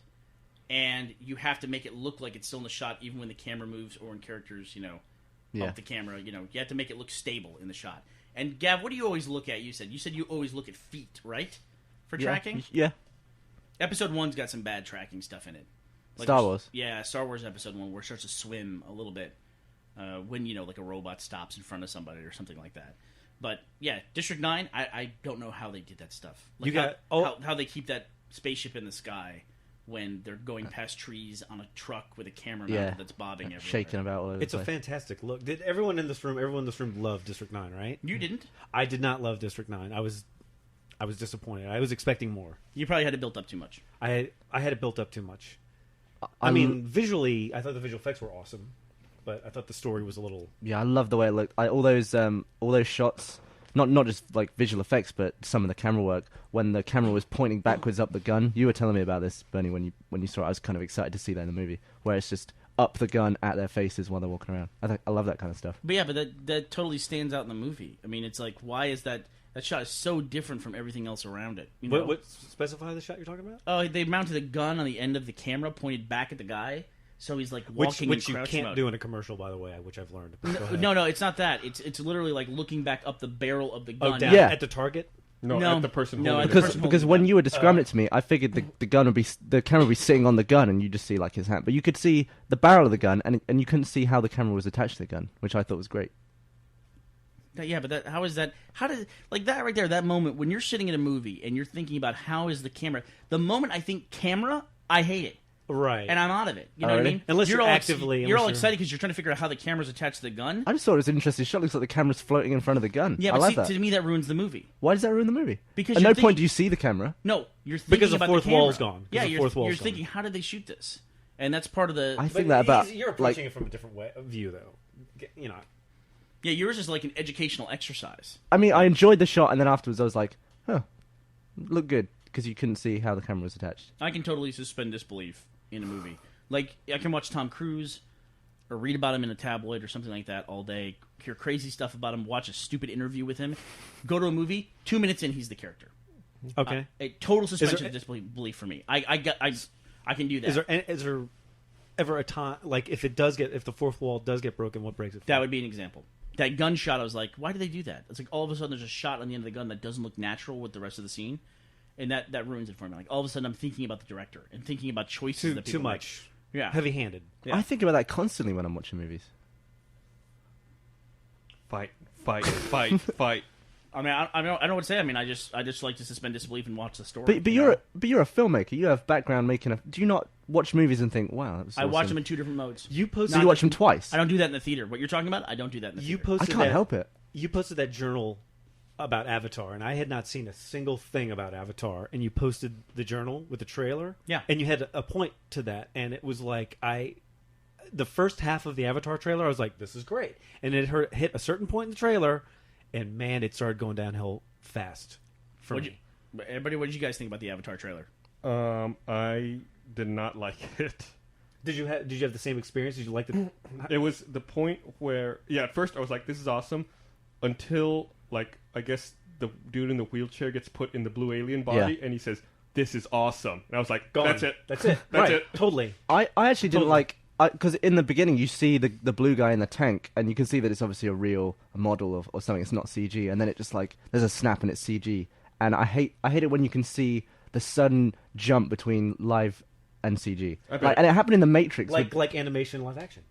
Speaker 4: and you have to make it look like it's still in the shot even when the camera moves or when characters, up the camera. You have to make it look stable in the shot. And Gav, what do you always look at? You said you always look at feet, right? For tracking?
Speaker 5: Yeah.
Speaker 4: Episode 1's got some bad tracking stuff in it. Like
Speaker 5: Star Wars.
Speaker 4: Yeah, Star Wars Episode 1, where it starts to swim a little bit when, like a robot stops in front of somebody or something like that. But, yeah, District 9, I don't know how they did that stuff. Like how they keep that spaceship in the sky when they're going past trees on a truck with a camera mounted that's bobbing everywhere.
Speaker 5: Shaking about all over
Speaker 3: It's
Speaker 5: the
Speaker 3: a
Speaker 5: place.
Speaker 3: fantastic look. Did everyone in this room love District 9, right?
Speaker 4: You didn't?
Speaker 3: I did not love District 9. I was disappointed. I was expecting more.
Speaker 4: You probably had it built up too much.
Speaker 3: I had it built up too much. I mean, visually, I thought the visual effects were awesome, but I thought the story was a little...
Speaker 5: Yeah, I love the way it looked. All those shots, not just like visual effects, but some of the camera work. When the camera was pointing backwards up the gun, you were telling me about this, Bernie, when you saw it. I was kind of excited to see that in the movie, where it's just up the gun at their faces while they're walking around. I love that kind of stuff.
Speaker 4: But yeah, but that totally stands out in the movie. I mean, it's like, why is that? That shot is so different from everything else around it. You know?
Speaker 3: What specify the shot you're talking about?
Speaker 4: Oh, they mounted a gun on the end of the camera, pointed back at the guy, so he's like walking
Speaker 3: which
Speaker 4: in
Speaker 3: you
Speaker 4: crouch
Speaker 3: can't
Speaker 4: mode.
Speaker 3: do in a commercial, by the way, which I've learned.
Speaker 4: No, it's not that. It's literally like looking back up the barrel of the gun.
Speaker 3: Oh, down
Speaker 5: Yeah.
Speaker 3: at the target.
Speaker 2: No,
Speaker 4: No.
Speaker 2: at the person
Speaker 4: No,
Speaker 2: holding
Speaker 4: at
Speaker 2: it.
Speaker 4: the person
Speaker 5: Because
Speaker 4: holding
Speaker 5: when
Speaker 4: the
Speaker 5: you were describing it to me, I figured the camera would be sitting on the gun, and you just see like his hand, but you could see the barrel of the gun, and you couldn't see how the camera was attached to the gun, which I thought was great.
Speaker 4: Yeah, but how is that? How does like that right there? That moment when you're sitting in a movie and you're thinking about how is the camera? The moment I think camera, I hate it.
Speaker 3: Right.
Speaker 4: And I'm out of it. You know what I
Speaker 5: Already?
Speaker 4: mean?
Speaker 3: Unless you're
Speaker 4: all
Speaker 3: actively-
Speaker 4: you're all
Speaker 3: unless
Speaker 4: excited because you're trying to figure out how the camera's attached to the gun.
Speaker 5: I just thought it was an interesting shot. It looks like the camera's floating in front of the gun.
Speaker 4: Yeah,
Speaker 5: I
Speaker 4: but
Speaker 5: like
Speaker 4: see,
Speaker 5: that.
Speaker 4: to me that ruins the movie.
Speaker 5: Why does that ruin the movie?
Speaker 4: Because
Speaker 5: at
Speaker 4: you're
Speaker 5: no
Speaker 4: thinking-
Speaker 5: point do you see the camera.
Speaker 4: No, you're thinking
Speaker 3: Because the
Speaker 4: about
Speaker 3: fourth
Speaker 4: the camera.
Speaker 3: wall's gone.
Speaker 4: Yeah,
Speaker 3: Because the
Speaker 4: you're,
Speaker 3: fourth wall's
Speaker 4: you're
Speaker 3: gone.
Speaker 4: thinking, how did they shoot this? And that's part of the.
Speaker 5: I think that about
Speaker 3: you're
Speaker 5: like
Speaker 3: approaching it from a different view, though. You know.
Speaker 4: Yeah, yours is like an educational exercise.
Speaker 5: I mean, I enjoyed the shot, and then afterwards I was like, huh, looked good because you couldn't see how the camera was attached.
Speaker 4: I can totally suspend disbelief in a movie. Like, I can watch Tom Cruise or read about him in a tabloid or something like that all day, hear crazy stuff about him, watch a stupid interview with him, go to a movie, 2 minutes in, he's the character.
Speaker 3: Okay.
Speaker 4: A total suspension
Speaker 3: there-
Speaker 4: of disbelief for me. I can do that.
Speaker 3: Is there ever a time like if the fourth wall does get broken, what breaks it?
Speaker 4: That would be an example. That gunshot, I was like, why did they do that? It's like all of a sudden there's a shot on the end of the gun that doesn't look natural with the rest of the scene, and that ruins it for me. Like all of a sudden I'm thinking about the director and thinking about choices that
Speaker 3: too
Speaker 4: people
Speaker 3: much.
Speaker 4: make. Yeah,
Speaker 3: Heavy-handed.
Speaker 4: Yeah.
Speaker 5: I think about that constantly when I'm watching movies.
Speaker 2: Fight, fight.
Speaker 4: I mean, I don't know what to say. I mean, I just like to suspend disbelief and watch the story.
Speaker 5: But you're a filmmaker. You have background making a. Do you not watch movies and think, wow, that was
Speaker 4: I watch
Speaker 5: awesome?
Speaker 4: them in two different modes.
Speaker 3: You posted.
Speaker 5: So you watch them twice.
Speaker 4: I don't do that in the theater. What you're talking about, I don't do that in the
Speaker 3: You
Speaker 4: theater.
Speaker 5: I
Speaker 3: posted.
Speaker 5: can't
Speaker 3: that,
Speaker 5: help it.
Speaker 3: You posted that journal about Avatar, and I had not seen a single thing about Avatar. And you posted the journal with the trailer.
Speaker 4: Yeah.
Speaker 3: And you had a point to that, and it was like the first half of the Avatar trailer, I was like, this is great, and it hit a certain point in the trailer, and man, it started going downhill fast for
Speaker 4: What'd
Speaker 3: me.
Speaker 4: Everybody, what did you guys think about the Avatar trailer?
Speaker 2: I did not like it.
Speaker 3: Did you have the same experience? Did you like the?
Speaker 2: It was the point where, at first I was like, this is awesome, until, like, I guess the dude in the wheelchair gets put in the blue alien body, and he says, this is awesome. And I was like,
Speaker 3: Gone.
Speaker 2: that's it.
Speaker 3: That's it.
Speaker 2: That's
Speaker 3: right.
Speaker 2: it.
Speaker 3: Totally.
Speaker 5: I actually didn't
Speaker 3: Totally.
Speaker 5: like because in the beginning you see the blue guy in the tank, and you can see that it's obviously a real model or something. It's not CG, and then it just like there's a snap and it's CG, and I hate it when you can see the sudden jump between live and CG.
Speaker 2: I bet.
Speaker 5: Like, and it happened in the Matrix. with-
Speaker 3: Like animation, live action.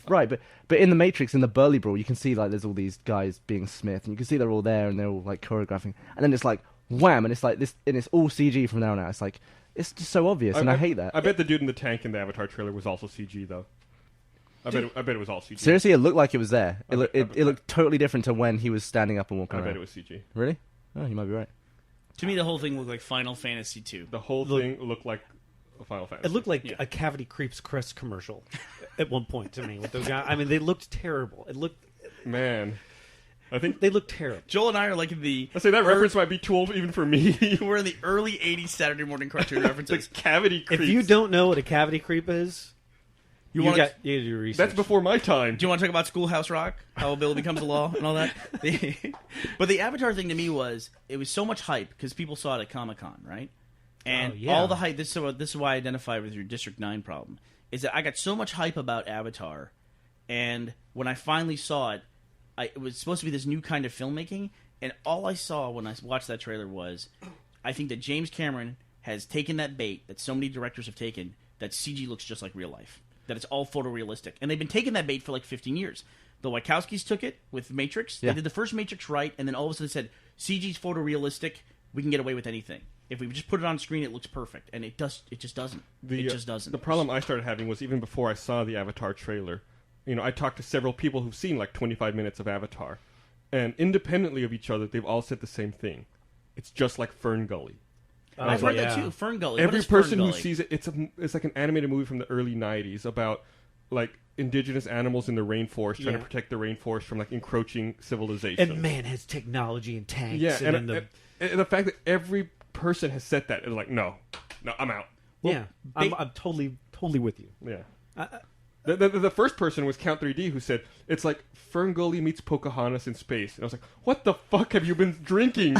Speaker 5: Right, but in the Matrix, in the Burley Brawl, you can see like there's all these guys being Smith, and you can see they're all there and they're all like choreographing, and then it's like wham, and it's like this, and it's all CG from now on out. It's like it's just so obvious, and I hate that.
Speaker 2: I bet the dude in the tank in the Avatar trailer was also CG though. I bet it was all CG.
Speaker 5: Seriously, it looked like it was there.
Speaker 2: I bet-
Speaker 5: It looked totally different to when he was standing up and walking
Speaker 2: I
Speaker 5: around.
Speaker 2: bet it was CG.
Speaker 5: Really? Oh, you might be right.
Speaker 4: To me, the whole thing looked like Final Fantasy 2.
Speaker 2: The whole thing looked like a Final Fantasy.
Speaker 3: It looked like
Speaker 4: Yeah.
Speaker 3: a Cavity Creeps Crest commercial at one point to me. With those guys, I mean, they looked terrible.
Speaker 2: Man, I think
Speaker 3: They looked terrible.
Speaker 4: Joel and I are like in the
Speaker 2: I say that reference might be too old even for me.
Speaker 4: we're in the early '80s Saturday morning cartoon
Speaker 2: the
Speaker 4: references.
Speaker 2: cavity creeps.
Speaker 3: If you don't know what a cavity creep is, you
Speaker 4: wanna-
Speaker 3: got you do your research.
Speaker 2: That's before my time.
Speaker 4: Do you want to talk about Schoolhouse Rock? How a bill becomes a law and all that? But the Avatar thing to me it was so much hype because people saw it at Comic-Con, right? And
Speaker 3: Oh, yeah.
Speaker 4: all the hype, this is why I identify with your District 9 problem, is that I got so much hype about Avatar, and when I finally saw it, it was supposed to be this new kind of filmmaking, and all I saw when I watched that trailer was, I think that James Cameron has taken that bait that so many directors have taken, that CG looks just like real life. That it's all photorealistic. And they've been taking that bait for like 15 years. The Wachowskis took it with Matrix.
Speaker 5: Yeah.
Speaker 4: They did the first Matrix right, and then all of a sudden said, CG's photorealistic, we can get away with anything. If we just put it on screen, it looks perfect. And it just doesn't. It just doesn't.
Speaker 2: The problem I started having was even before I saw the Avatar trailer. You know, I talked to several people who've seen like 25 minutes of Avatar, and independently of each other, they've all said the same thing. It's just like Fern Gully.
Speaker 4: I've heard that
Speaker 3: yeah.
Speaker 4: too. Fern Gully. What
Speaker 2: Every
Speaker 4: is Fern
Speaker 2: person who
Speaker 4: Gully?
Speaker 2: sees it, it's like an animated movie from the early 90s about like indigenous animals in the rainforest trying
Speaker 3: Yeah.
Speaker 2: to protect the rainforest from like encroaching civilization.
Speaker 3: and man has technology and tanks.
Speaker 2: yeah,
Speaker 3: and,
Speaker 2: and,
Speaker 3: then
Speaker 2: and the fact that every person has said that is like, no, I'm out.
Speaker 3: yeah, I'm totally with you.
Speaker 2: Yeah. The first person was Count 3D who said, it's like Ferngully meets Pocahontas in space. And I was like, what the fuck have you been drinking?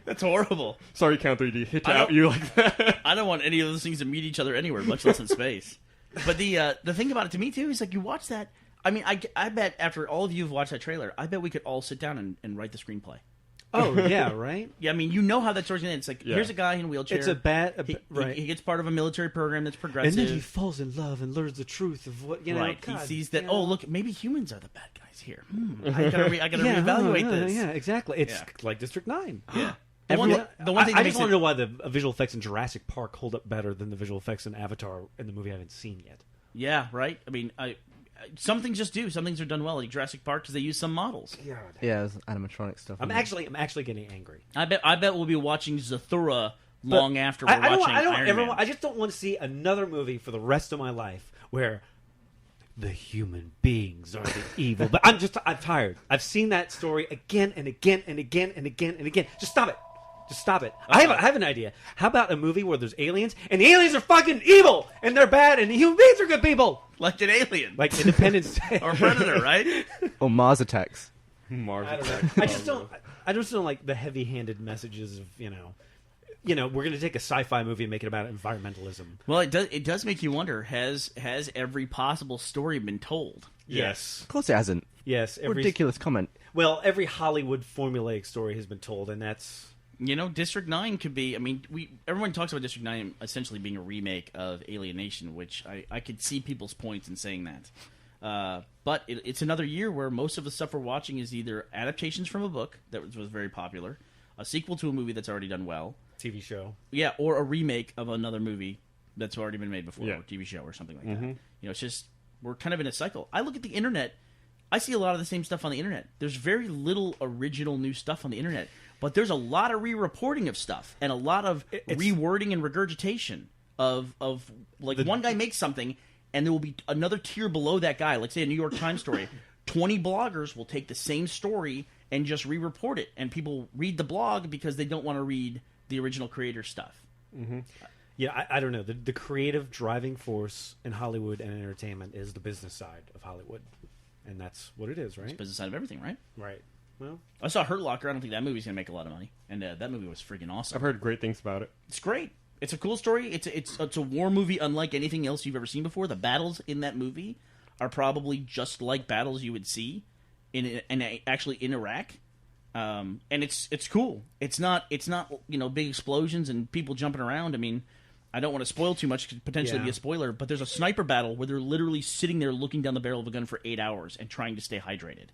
Speaker 4: That's horrible.
Speaker 2: Sorry, Count 3D. Hit out you like that.
Speaker 4: I don't want any of those things to meet each other anywhere, much less in space. But the thing about it to me, too, is like you watch that. I mean, I bet after all of you have watched that trailer, I bet we could all sit down and write the screenplay.
Speaker 3: Oh, yeah, right?
Speaker 4: Yeah, I mean, you know how that story's going to end. It's like, here's a guy in a wheelchair.
Speaker 3: It's right.
Speaker 4: He gets part of a military program that's progressive.
Speaker 3: And then he falls in love and learns the truth of what, you know.
Speaker 4: Right,
Speaker 3: God,
Speaker 4: he sees that, look, maybe humans are the bad guys here. I gotta reevaluate this.
Speaker 3: Yeah, exactly. It's like District 9.
Speaker 4: Yeah.
Speaker 3: The one thing
Speaker 4: I
Speaker 3: just want to know why the visual effects in Jurassic Park hold up better than the visual effects in Avatar in the movie I haven't seen yet.
Speaker 4: Yeah, right? I mean, some things just do. Some things are done well, like Jurassic Park, because they use some models.
Speaker 3: God.
Speaker 5: Yeah, it's animatronic stuff.
Speaker 3: I'm actually getting angry.
Speaker 4: I bet we'll be watching Zathura long after we're watching Iron Man.
Speaker 3: I just don't want to see another movie for the rest of my life where the human beings are the evil. But I'm tired. I've seen that story again and again and again and again and again. Just stop it. Just stop it. I have an idea. How about a movie where there's aliens, and the aliens are fucking evil, and they're bad, and the human beings are good people?
Speaker 4: Like an alien.
Speaker 3: Like Independence Day.
Speaker 4: Or Predator, right?
Speaker 5: Or Mars Attacks.
Speaker 2: Mars
Speaker 3: I don't
Speaker 2: Attacks.
Speaker 3: know. I just don't like the heavy-handed messages of, we're going to take a sci-fi movie and make it about environmentalism.
Speaker 4: Well, it does make you wonder, has every possible story been told?
Speaker 3: Yes.
Speaker 5: Of course it hasn't.
Speaker 3: Yes.
Speaker 5: Ridiculous comment.
Speaker 3: Well, every Hollywood formulaic story has been told, and that's...
Speaker 4: District 9 could be... I mean, everyone talks about District 9 essentially being a remake of Alienation, which I could see people's points in saying that. But it's another year where most of the stuff we're watching is either adaptations from a book that was very popular, a sequel to a movie that's already done well,
Speaker 3: TV show.
Speaker 4: Yeah, or a remake of another movie that's already been made before,
Speaker 2: Yeah.
Speaker 4: or a TV show or something like that. It's just... We're kind of in a cycle. I look at the internet. I see a lot of the same stuff on the internet. There's very little original new stuff on the internet. But there's a lot of re-reporting of stuff and a lot of rewording and regurgitation of one guy makes something and there will be another tier below that guy. Like, say, a New York Times story. 20 bloggers will take the same story and just re-report it. And people read the blog because they don't want to read the original creator stuff.
Speaker 3: Mm-hmm. Yeah, I don't know. The creative driving force in Hollywood and entertainment is the business side of Hollywood. And that's what it is, right?
Speaker 4: It's the business side of everything, right?
Speaker 3: Right. Well,
Speaker 4: I saw Hurt Locker. I don't think that movie's going to make a lot of money. And that movie was freaking awesome.
Speaker 2: I've heard great things about it.
Speaker 4: It's great. It's a cool story. It's a war movie unlike anything else you've ever seen before. The battles in that movie are probably just like battles you would see in actually in Iraq. And it's cool. It's not big explosions and people jumping around. I mean, I don't want to spoil too much, could potentially be a spoiler, but there's a sniper battle where they're literally sitting there looking down the barrel of a gun for 8 hours and trying to stay hydrated.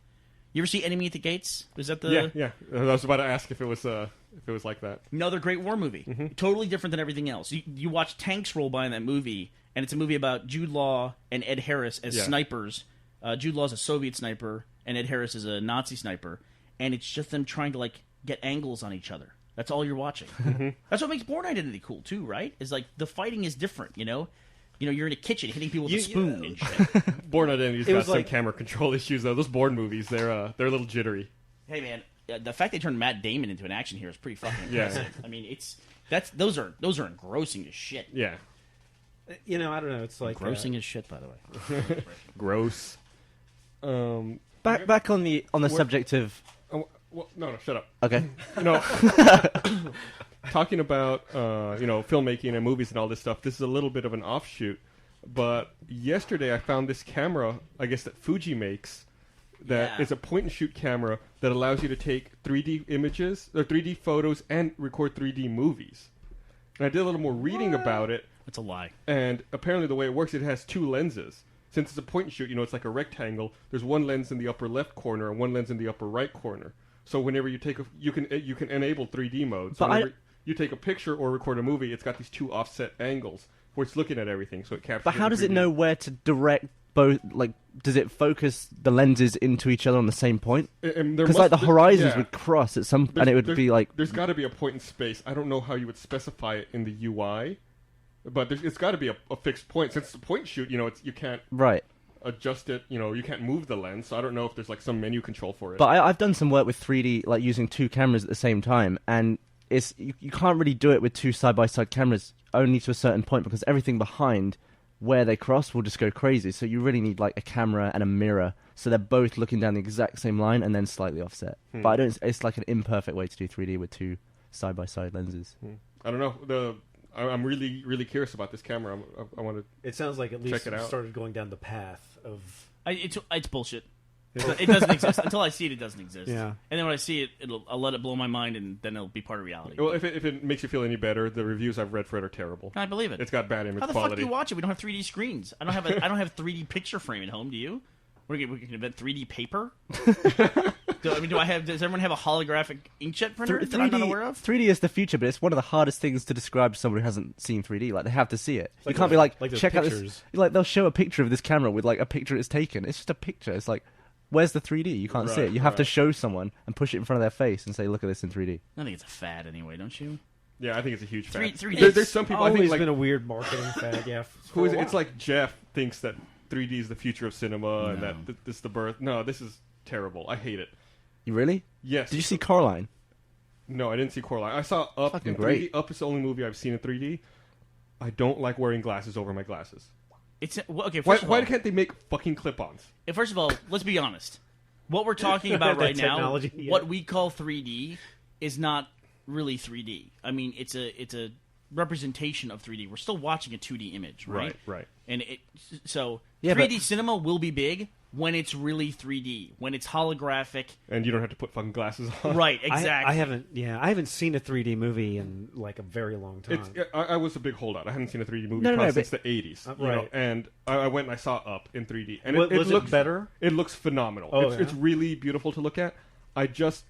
Speaker 4: You ever see Enemy at the Gates? Was that the...
Speaker 2: Yeah. I was about to ask if it was like that.
Speaker 4: Another great war movie. Mm-hmm. Totally different than everything else. You watch tanks roll by in that movie, and it's a movie about Jude Law and Ed Harris as snipers. Jude Law's a Soviet sniper, and Ed Harris is a Nazi sniper. And it's just them trying to, get angles on each other. That's all you're watching. Mm-hmm. That's what makes Bourne Identity cool, too, right? Is, the fighting is different, you're in a kitchen hitting people with a spoon and shit.
Speaker 2: Bourne Identity's got some camera control issues, though. Those Bourne movies, they're a little jittery.
Speaker 4: Hey, man, the fact they turned Matt Damon into an action hero is pretty fucking impressive. I mean, those are engrossing as shit.
Speaker 2: Yeah.
Speaker 3: I don't know. It's like
Speaker 4: engrossing as shit, by the way.
Speaker 2: Gross.
Speaker 5: Back on the subject of...
Speaker 2: Well, no, shut up.
Speaker 5: Okay.
Speaker 2: Talking about filmmaking and movies and all this stuff, this is a little bit of an offshoot, but yesterday I found this camera, I guess that Fuji makes, that is a point-and-shoot camera that allows you to take 3D images, or 3D photos, and record 3D movies. And I did a little more reading about it.
Speaker 4: That's a lie.
Speaker 2: And apparently the way it works, it has two lenses. Since it's a point-and-shoot, it's like a rectangle, there's one lens in the upper left corner and one lens in the upper right corner. So whenever you take you can enable 3D mode. So whenever you take a picture or record a movie, it's got these two offset angles where it's looking at everything, so it captures.
Speaker 5: But how does it know where to direct both? Does it focus the lenses into each other on the same point? Because the horizons would cross at some, and it would be like.
Speaker 2: There's got to be a point in space. I don't know how you would specify it in the UI, but it's got to be a fixed point. Since it's a point shoot, you can't adjust it. You can't move the lens. So I don't know if there's some menu control for it.
Speaker 5: But I've done some work with 3D, using two cameras at the same time, and you can't really do it with two side-by-side cameras only to a certain point because everything behind where they cross will just go crazy. So you really need like a camera and a mirror, so they're both looking down the exact same line and then slightly offset. But I don't. It's like an imperfect way to do 3D with two side-by-side lenses.
Speaker 2: I don't know. I'm really, really curious about this camera. I want to.
Speaker 3: It sounds like at least
Speaker 2: check it
Speaker 3: you
Speaker 2: out.
Speaker 3: started going down the path of.
Speaker 4: It's bullshit. It doesn't exist. Until I see it, it doesn't exist.
Speaker 3: Yeah.
Speaker 4: And then when I see it, I'll let it blow my mind, and then it'll be part of reality.
Speaker 2: Well, if it makes you feel any better, the reviews I've read for it are terrible.
Speaker 4: I believe it.
Speaker 2: It's got bad image
Speaker 4: How the
Speaker 2: quality.
Speaker 4: fuck do you watch it? We don't have 3D screens. I don't have 3D picture frame at home. Do you? We can invent 3D paper. Does everyone have a holographic inkjet printer that I'm not aware of?
Speaker 5: 3D is the future, but it's one of the hardest things to describe to someone who hasn't seen 3D. Like, they have to see it. You can't be like
Speaker 3: those
Speaker 5: check out
Speaker 3: pictures.
Speaker 5: this. Like, they'll show a picture of this camera with like a picture it's taken. It's just a picture. It's like, where's the 3D? You can't see it. You have to show someone and push it in front of their face and say, look at this in 3D.
Speaker 4: I think it's a fad anyway, don't you?
Speaker 2: Yeah, I think it's a huge fad.
Speaker 4: 3D.
Speaker 2: There's some people. I
Speaker 3: Always
Speaker 2: think like
Speaker 3: been a weird marketing fad. Yeah.
Speaker 2: who is it? It's like Jeff thinks that 3D is the future of cinema and that this is the birth. No, this is terrible. I hate it.
Speaker 5: You really?
Speaker 2: Yes.
Speaker 5: Did you see Coraline?
Speaker 2: No, I didn't see Coraline. I saw Up
Speaker 5: Fucking
Speaker 2: in 3D.
Speaker 5: great.
Speaker 2: Up is the only movie I've seen in 3D. I don't like wearing glasses over my glasses.
Speaker 4: Okay.
Speaker 2: Why can't they make fucking clip-ons?
Speaker 4: First of all, let's be honest. What we're talking about right now,
Speaker 3: technology, yeah.
Speaker 4: what we call 3D, is not really 3D. I mean, it's a representation of 3D. We're still watching a 2D image, right?
Speaker 2: Right.
Speaker 4: And so
Speaker 5: Yeah,
Speaker 4: 3D cinema will be big when it's really 3D, when it's holographic.
Speaker 2: And you don't have to put fucking glasses on.
Speaker 4: Right, exactly.
Speaker 3: I haven't seen a 3D movie in like a very long time.
Speaker 2: I was a big holdout. I hadn't seen a 3D movie
Speaker 5: No,
Speaker 2: since the 80s.
Speaker 3: Right.
Speaker 2: You know, and I went and I saw Up in 3D. And
Speaker 3: Was it
Speaker 2: looks
Speaker 3: better?
Speaker 2: It looks phenomenal.
Speaker 3: Oh,
Speaker 2: It's really beautiful to look at. I just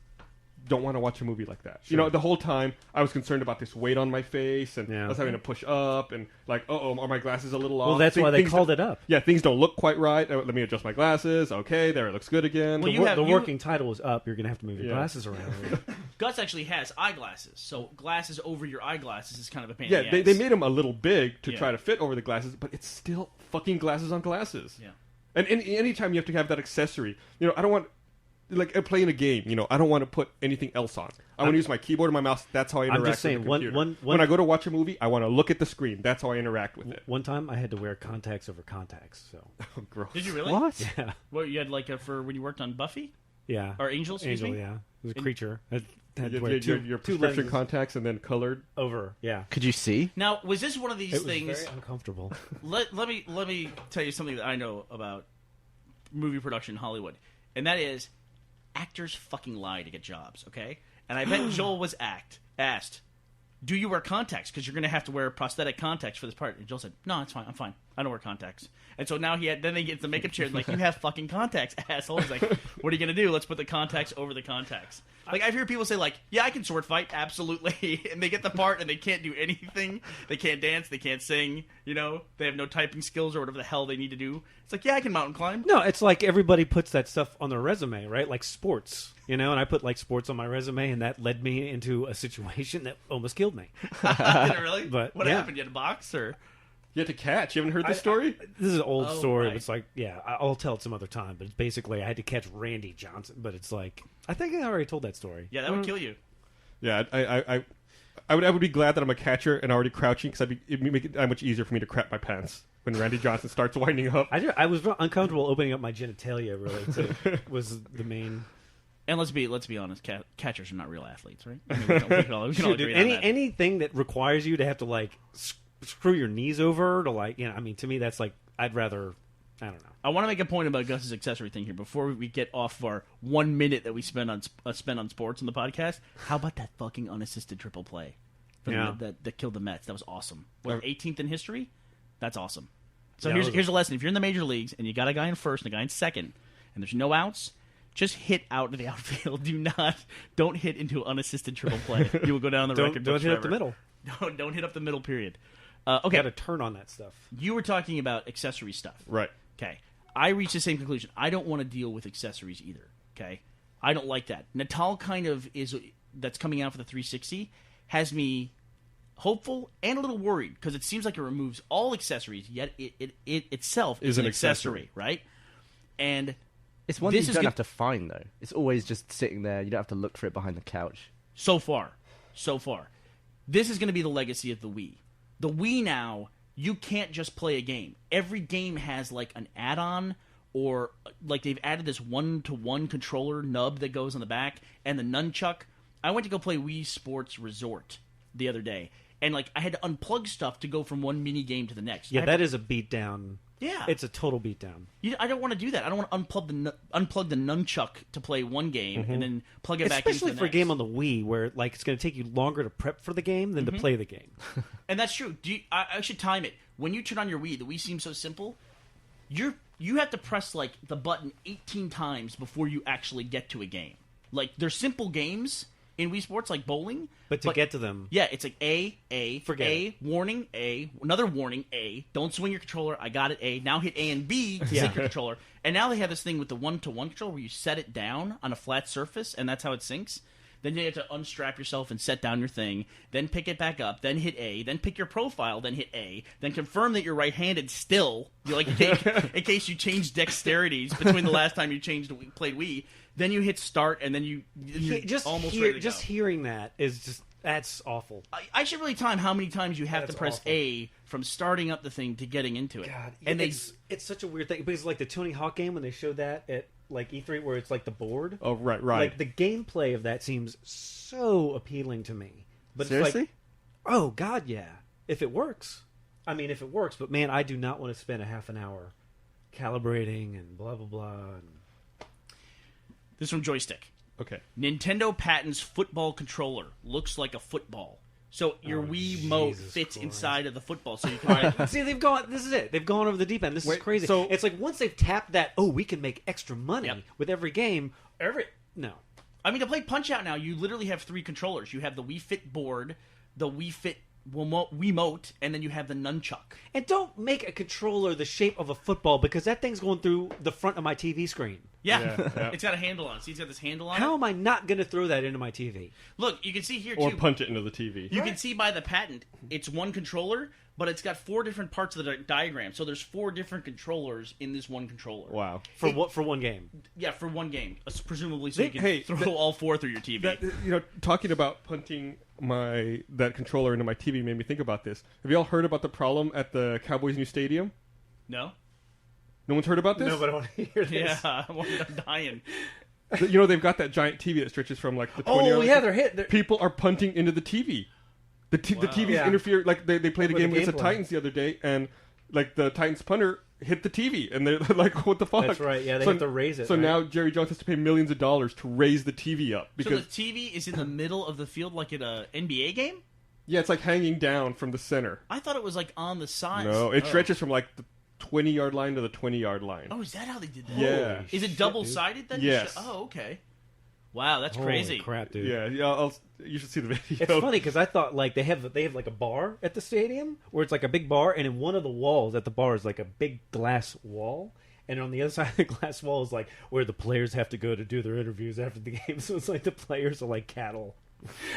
Speaker 2: don't want to watch a movie like that.
Speaker 3: Sure.
Speaker 2: You know, the whole time I was concerned about this weight on my face, and I was having to push up, and like, are my glasses a little off?
Speaker 3: Well, that's why they called it Up.
Speaker 2: Yeah, things don't look quite right. Let me adjust my glasses. Okay, there, it looks good again.
Speaker 4: Well,
Speaker 3: The working title is Up. You're going to have to move your glasses around.
Speaker 4: Gus actually has eyeglasses, so glasses over your eyeglasses is kind of a pain.
Speaker 2: Yeah,
Speaker 4: in the
Speaker 2: they
Speaker 4: ass.
Speaker 2: made them a little big to
Speaker 4: Yeah.
Speaker 2: try to fit over the glasses, but it's still fucking glasses on glasses.
Speaker 4: Yeah.
Speaker 2: And anytime you have to have that accessory, you know, I don't want, like, playing a game, you know, I don't want to put anything else on. I want to use my keyboard and my mouse. That's how I interact
Speaker 3: just saying,
Speaker 2: with the computer.
Speaker 3: one-
Speaker 2: when I go to watch a movie, I want to look at the screen. That's how I interact with it.
Speaker 3: One time I had to wear contacts over contacts. So
Speaker 2: Oh, gross.
Speaker 4: Did you really?
Speaker 5: What?
Speaker 3: yeah,
Speaker 4: What you had like for when you worked on Buffy
Speaker 3: yeah.
Speaker 4: or Angel? Excuse me.
Speaker 3: Yeah, it was a creature. I had to
Speaker 2: You
Speaker 3: wear
Speaker 2: had your
Speaker 3: two
Speaker 2: prescription
Speaker 3: lenses
Speaker 2: contacts and then colored.
Speaker 3: over. Yeah,
Speaker 5: Could you see?
Speaker 4: Now, was this one of these
Speaker 3: it was
Speaker 4: things?
Speaker 3: very uncomfortable.
Speaker 4: Let me tell you something that I know about movie production in Hollywood, and that is actors fucking lie to get jobs. Okay, and I bet Joel was asked, "Do you wear contacts? Because you're going to have to wear prosthetic contacts for this part." And Joel said, "No, it's fine. I'm fine. I don't wear contacts." And so now then they get the makeup chair and like, "You have fucking contacts, asshole." He's like, "What are you going to do? Let's put the contacts over the contacts." Like, I've heard people say like, "Yeah, I can sword fight, absolutely," and they get the part and they can't do anything. They can't dance. They can't sing. You know, they have no typing skills or whatever the hell they need to do. It's like, yeah, I can mountain climb.
Speaker 3: No, it's like everybody puts that stuff on their resume, right? Like sports, you know. And I put like sports on my resume, and that led me into a situation that almost killed me.
Speaker 4: Did it really?
Speaker 3: But,
Speaker 4: what
Speaker 3: yeah.
Speaker 4: happened? You had a box or?
Speaker 2: You had to catch. You haven't heard this story?
Speaker 3: This is an old
Speaker 4: Oh,
Speaker 3: story.
Speaker 4: right.
Speaker 3: But it's like, yeah, I'll tell it some other time. But it's basically, I had to catch Randy Johnson. But it's like, I think I already told that story.
Speaker 4: Yeah, that would kill you.
Speaker 2: Yeah, I would be glad that I'm a catcher and already crouching because it'd make it that much easier for me to crap my pants when Randy Johnson starts winding up.
Speaker 3: I was uncomfortable opening up my genitalia. Really, too, was the main.
Speaker 4: And let's be honest, catchers are not real athletes, right? I mean, we can all
Speaker 3: Dude,
Speaker 4: agree on that.
Speaker 3: anything that requires you to have to like screw your knees over to like, you know, I mean, to me that's like, I'd rather, I don't know.
Speaker 4: I want to make a point about Gus's accessory thing here before we get off of our 1 minute that we spend on sports on the podcast. How about that fucking unassisted triple play that killed the Mets? That was awesome. 18th in history? That's awesome. So here's a lesson. If you're in the major leagues and you got a guy in first and a guy in second, and there's no outs, just hit out to the outfield. Don't hit into unassisted triple play. You will go down the record.
Speaker 3: Don't hit up the
Speaker 4: forever.
Speaker 3: middle.
Speaker 4: Don't hit up the middle. Period. Okay.
Speaker 3: Got to turn on that stuff.
Speaker 4: You were talking about accessory stuff.
Speaker 2: Right.
Speaker 4: Okay. I reached the same conclusion. I don't want to deal with accessories either. Okay. I don't like that. Natal kind of that's coming out for the 360 has me hopeful and a little worried because it seems like it removes all accessories, yet it itself is an accessory, right? And
Speaker 5: It's one that you don't have to find, though. It's always just sitting there. You don't have to look for it behind the couch.
Speaker 4: So far. This is going to be the legacy of the Wii. The Wii now you can't just play a game. Every game has like an add-on, or like they've added this 1-to-1 controller nub that goes on the back, and the nunchuck. I went to go play Wii Sports Resort the other day, and like I had to unplug stuff to go from one mini game to the next.
Speaker 3: Yeah, that is a beatdown.
Speaker 4: Yeah,
Speaker 3: it's a total beatdown.
Speaker 4: I don't want to do that. I don't want to unplug the nunchuck to play one game and then plug it back into the
Speaker 3: Especially for a game on the Wii, where like it's going to take you longer to prep for the game than to play the game.
Speaker 4: And that's true. I should time it. When you turn on your Wii, the Wii seems so simple. You have to press like the button 18 times before you actually get to a game. Like they're simple games in Wii Sports, like bowling.
Speaker 3: But to get to them...
Speaker 4: Yeah, it's like A,
Speaker 3: forget
Speaker 4: A,
Speaker 3: it.
Speaker 4: warning, A, another warning, A, don't swing your controller, I got it, A, now hit A and B to sync your controller. And now they have this thing with the 1-to-1 controller where you set it down on a flat surface, and that's how it syncs. Then you have to unstrap yourself and set down your thing, then pick it back up, then hit A, then pick your profile, then hit A, then confirm that you're right-handed still, like in case you change dexterities between the last time you played Wii. Then you hit start, and then you're almost ready to go.
Speaker 3: Just hearing that is just... That's awful.
Speaker 4: I should really time how many times you have to press awful. A from starting up the thing to getting into it.
Speaker 3: God,
Speaker 4: and
Speaker 3: it's such a weird thing because like the Tony Hawk game when they showed that at like E3 where it's like the board.
Speaker 2: Oh right.
Speaker 3: Like the gameplay of that seems so appealing to me. But
Speaker 5: seriously?
Speaker 3: It's like, oh God, yeah. If it works, but man, I do not want to spend a half an hour calibrating and blah blah blah.
Speaker 4: This is from Joystick.
Speaker 2: Okay.
Speaker 4: Nintendo patents football controller. Looks like a football. So your Wii Mote fits inside of the football, so you can.
Speaker 3: See, they've gone. This is it. They've gone over the deep end. This is crazy.
Speaker 2: So
Speaker 3: it's like once they've tapped that. Oh, we can make extra money with every game. No.
Speaker 4: I mean, to play Punch Out now, you literally have 3 controllers. You have the Wii Fit board, the Wii Fit Wiimote, and then you have the nunchuck.
Speaker 3: And don't make a controller the shape of a football because that thing's going through the front of my TV screen.
Speaker 4: Yeah. It's got a handle on it. See, it's got this handle on it.
Speaker 3: How am I not going to throw that into my TV?
Speaker 4: Look, you can see here,
Speaker 2: or
Speaker 4: too.
Speaker 2: punch it into the TV.
Speaker 4: You can see by the patent, it's one controller, but it's got 4 different parts of the diagram. So there's 4 different controllers in this one controller.
Speaker 2: Wow.
Speaker 3: For one game?
Speaker 4: Yeah, for one game. Presumably so you can throw all 4 through your TV.
Speaker 2: Talking about punting that controller into my TV made me think about this. Have you all heard about the problem at the Cowboys' new stadium?
Speaker 4: No.
Speaker 2: No one's heard about this?
Speaker 3: No, but I want to hear this.
Speaker 4: Yeah, I'm dying.
Speaker 2: They've got that giant TV that stretches from like the 20
Speaker 3: Oh, yeah, they're hit.
Speaker 2: People are punting into the TV. The TVs interfere. Like they played a game against the Titans the other day, and like the Titans punter hit the TV, and they're like, "What the fuck?"
Speaker 3: That's right. Yeah, they have to raise it.
Speaker 2: So now Jerry Jones has to pay millions of dollars to raise the TV up because
Speaker 4: so the TV is in the middle of the field, like at a NBA game.
Speaker 2: Yeah, it's like hanging down from the center.
Speaker 4: I thought it was like on the sides.
Speaker 2: No, it stretches from like the 20-yard line to the 20-yard line.
Speaker 4: Oh, is that how they did that?
Speaker 2: Yeah.
Speaker 4: Is it double-sided then?
Speaker 2: Yes.
Speaker 4: Oh, okay. Wow, that's
Speaker 3: Holy
Speaker 4: crazy.
Speaker 3: Crap, dude.
Speaker 2: Yeah. You should see the video.
Speaker 3: It's funny because I thought like they have like a bar at the stadium where it's like a big bar, and in one of the walls at the bar is like a big glass wall, and on the other side of the glass wall is like where the players have to go to do their interviews after the game. So it's like the players are like cattle.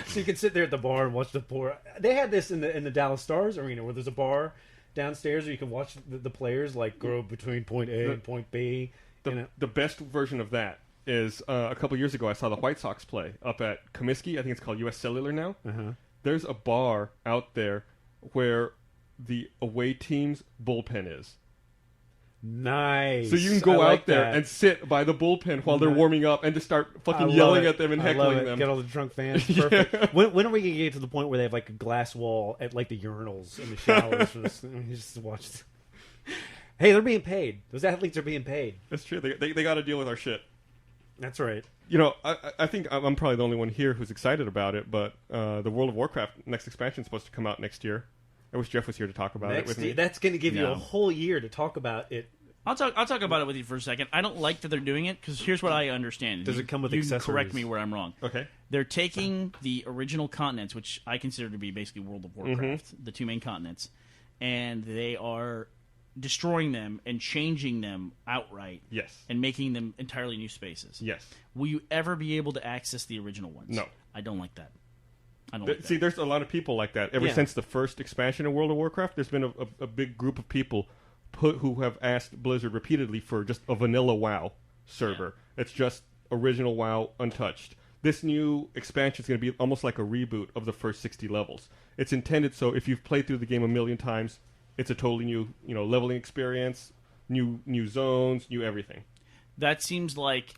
Speaker 3: So you can sit there at the bar and watch the poor. They had this in the Dallas Stars arena where there's a bar downstairs where you can watch the players like grow between point A and point B.
Speaker 2: The best version of that is a couple years ago I saw the White Sox play up at Comiskey. I think it's called U.S. Cellular now.
Speaker 3: Uh-huh.
Speaker 2: There's a bar out there where the away team's bullpen is.
Speaker 3: Nice.
Speaker 2: So you can go
Speaker 3: out
Speaker 2: there and sit by the bullpen while they're warming up and just start fucking yelling at them and heckling them.
Speaker 3: Get all the drunk fans. Perfect. Yeah. When are we going to get to the point where they have like a glass wall at like the urinals in the showers? Just watch. Hey, they're being paid. Those athletes are being paid.
Speaker 2: That's true. They got to deal with our shit.
Speaker 3: That's right.
Speaker 2: I think I'm probably the only one here who's excited about it, but the World of Warcraft next expansion is supposed to come out next year. I wish Jeff was here to talk about it with me.
Speaker 3: That's going to give you a whole year to talk about it.
Speaker 4: I'll talk about it with you for a second. I don't like that they're doing it because here's what I understand.
Speaker 3: Does it come with
Speaker 4: you
Speaker 3: accessories?
Speaker 4: Can correct me where I'm wrong.
Speaker 2: Okay.
Speaker 4: They're taking the original continents, which I consider to be basically World of Warcraft, the 2 main continents, and they are destroying them and changing them outright.
Speaker 2: Yes.
Speaker 4: And making them entirely new spaces.
Speaker 2: Yes.
Speaker 4: Will you ever be able to access the original ones?
Speaker 2: No.
Speaker 4: I don't like that.
Speaker 2: See, there's a lot of people like that. Ever since the first expansion of World of Warcraft, there's been a big group of people who have asked Blizzard repeatedly for just a vanilla WoW server. Yeah. It's just original WoW untouched. This new expansion is going to be almost like a reboot of the first 60 levels. It's intended so if you've played through the game a million times, it's a totally new, leveling experience, new zones, new everything.
Speaker 4: That seems like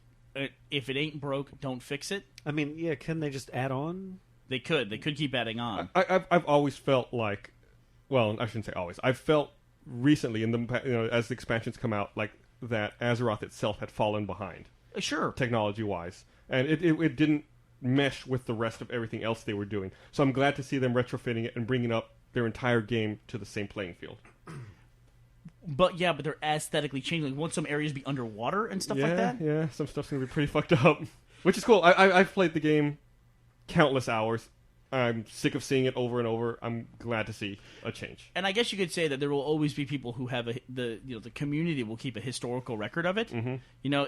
Speaker 4: if it ain't broke, don't fix it.
Speaker 3: I mean, yeah, can they just add on?
Speaker 4: They could keep adding on.
Speaker 2: I've always felt like, well, I shouldn't say always. I've felt recently as the expansions come out, like that Azeroth itself had fallen behind.
Speaker 4: Sure.
Speaker 2: Technology-wise. And it didn't mesh with the rest of everything else they were doing. So I'm glad to see them retrofitting it and bringing up their entire game to the same playing field.
Speaker 4: But they're aesthetically changing. Like, won't some areas be underwater and stuff like that?
Speaker 2: Yeah, some stuff's going to be pretty fucked up. Which is cool. I've played the game countless hours. I'm sick of seeing it over and over. I'm glad to see a change.
Speaker 4: And I guess you could say that there will always be people who have the community will keep a historical record of it.
Speaker 2: Mm-hmm.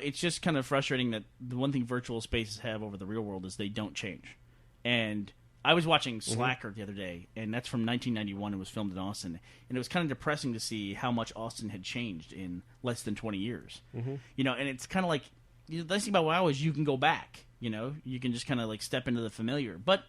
Speaker 4: It's just kind of frustrating that the one thing virtual spaces have over the real world is they don't change. And I was watching Slacker the other day, and that's from 1991 and was filmed in Austin. And it was kind of depressing to see how much Austin had changed in less than 20 years.
Speaker 2: Mm-hmm.
Speaker 4: And it's kind of like, the nice thing about WoW is you can go back. You can just kind of like step into the familiar. But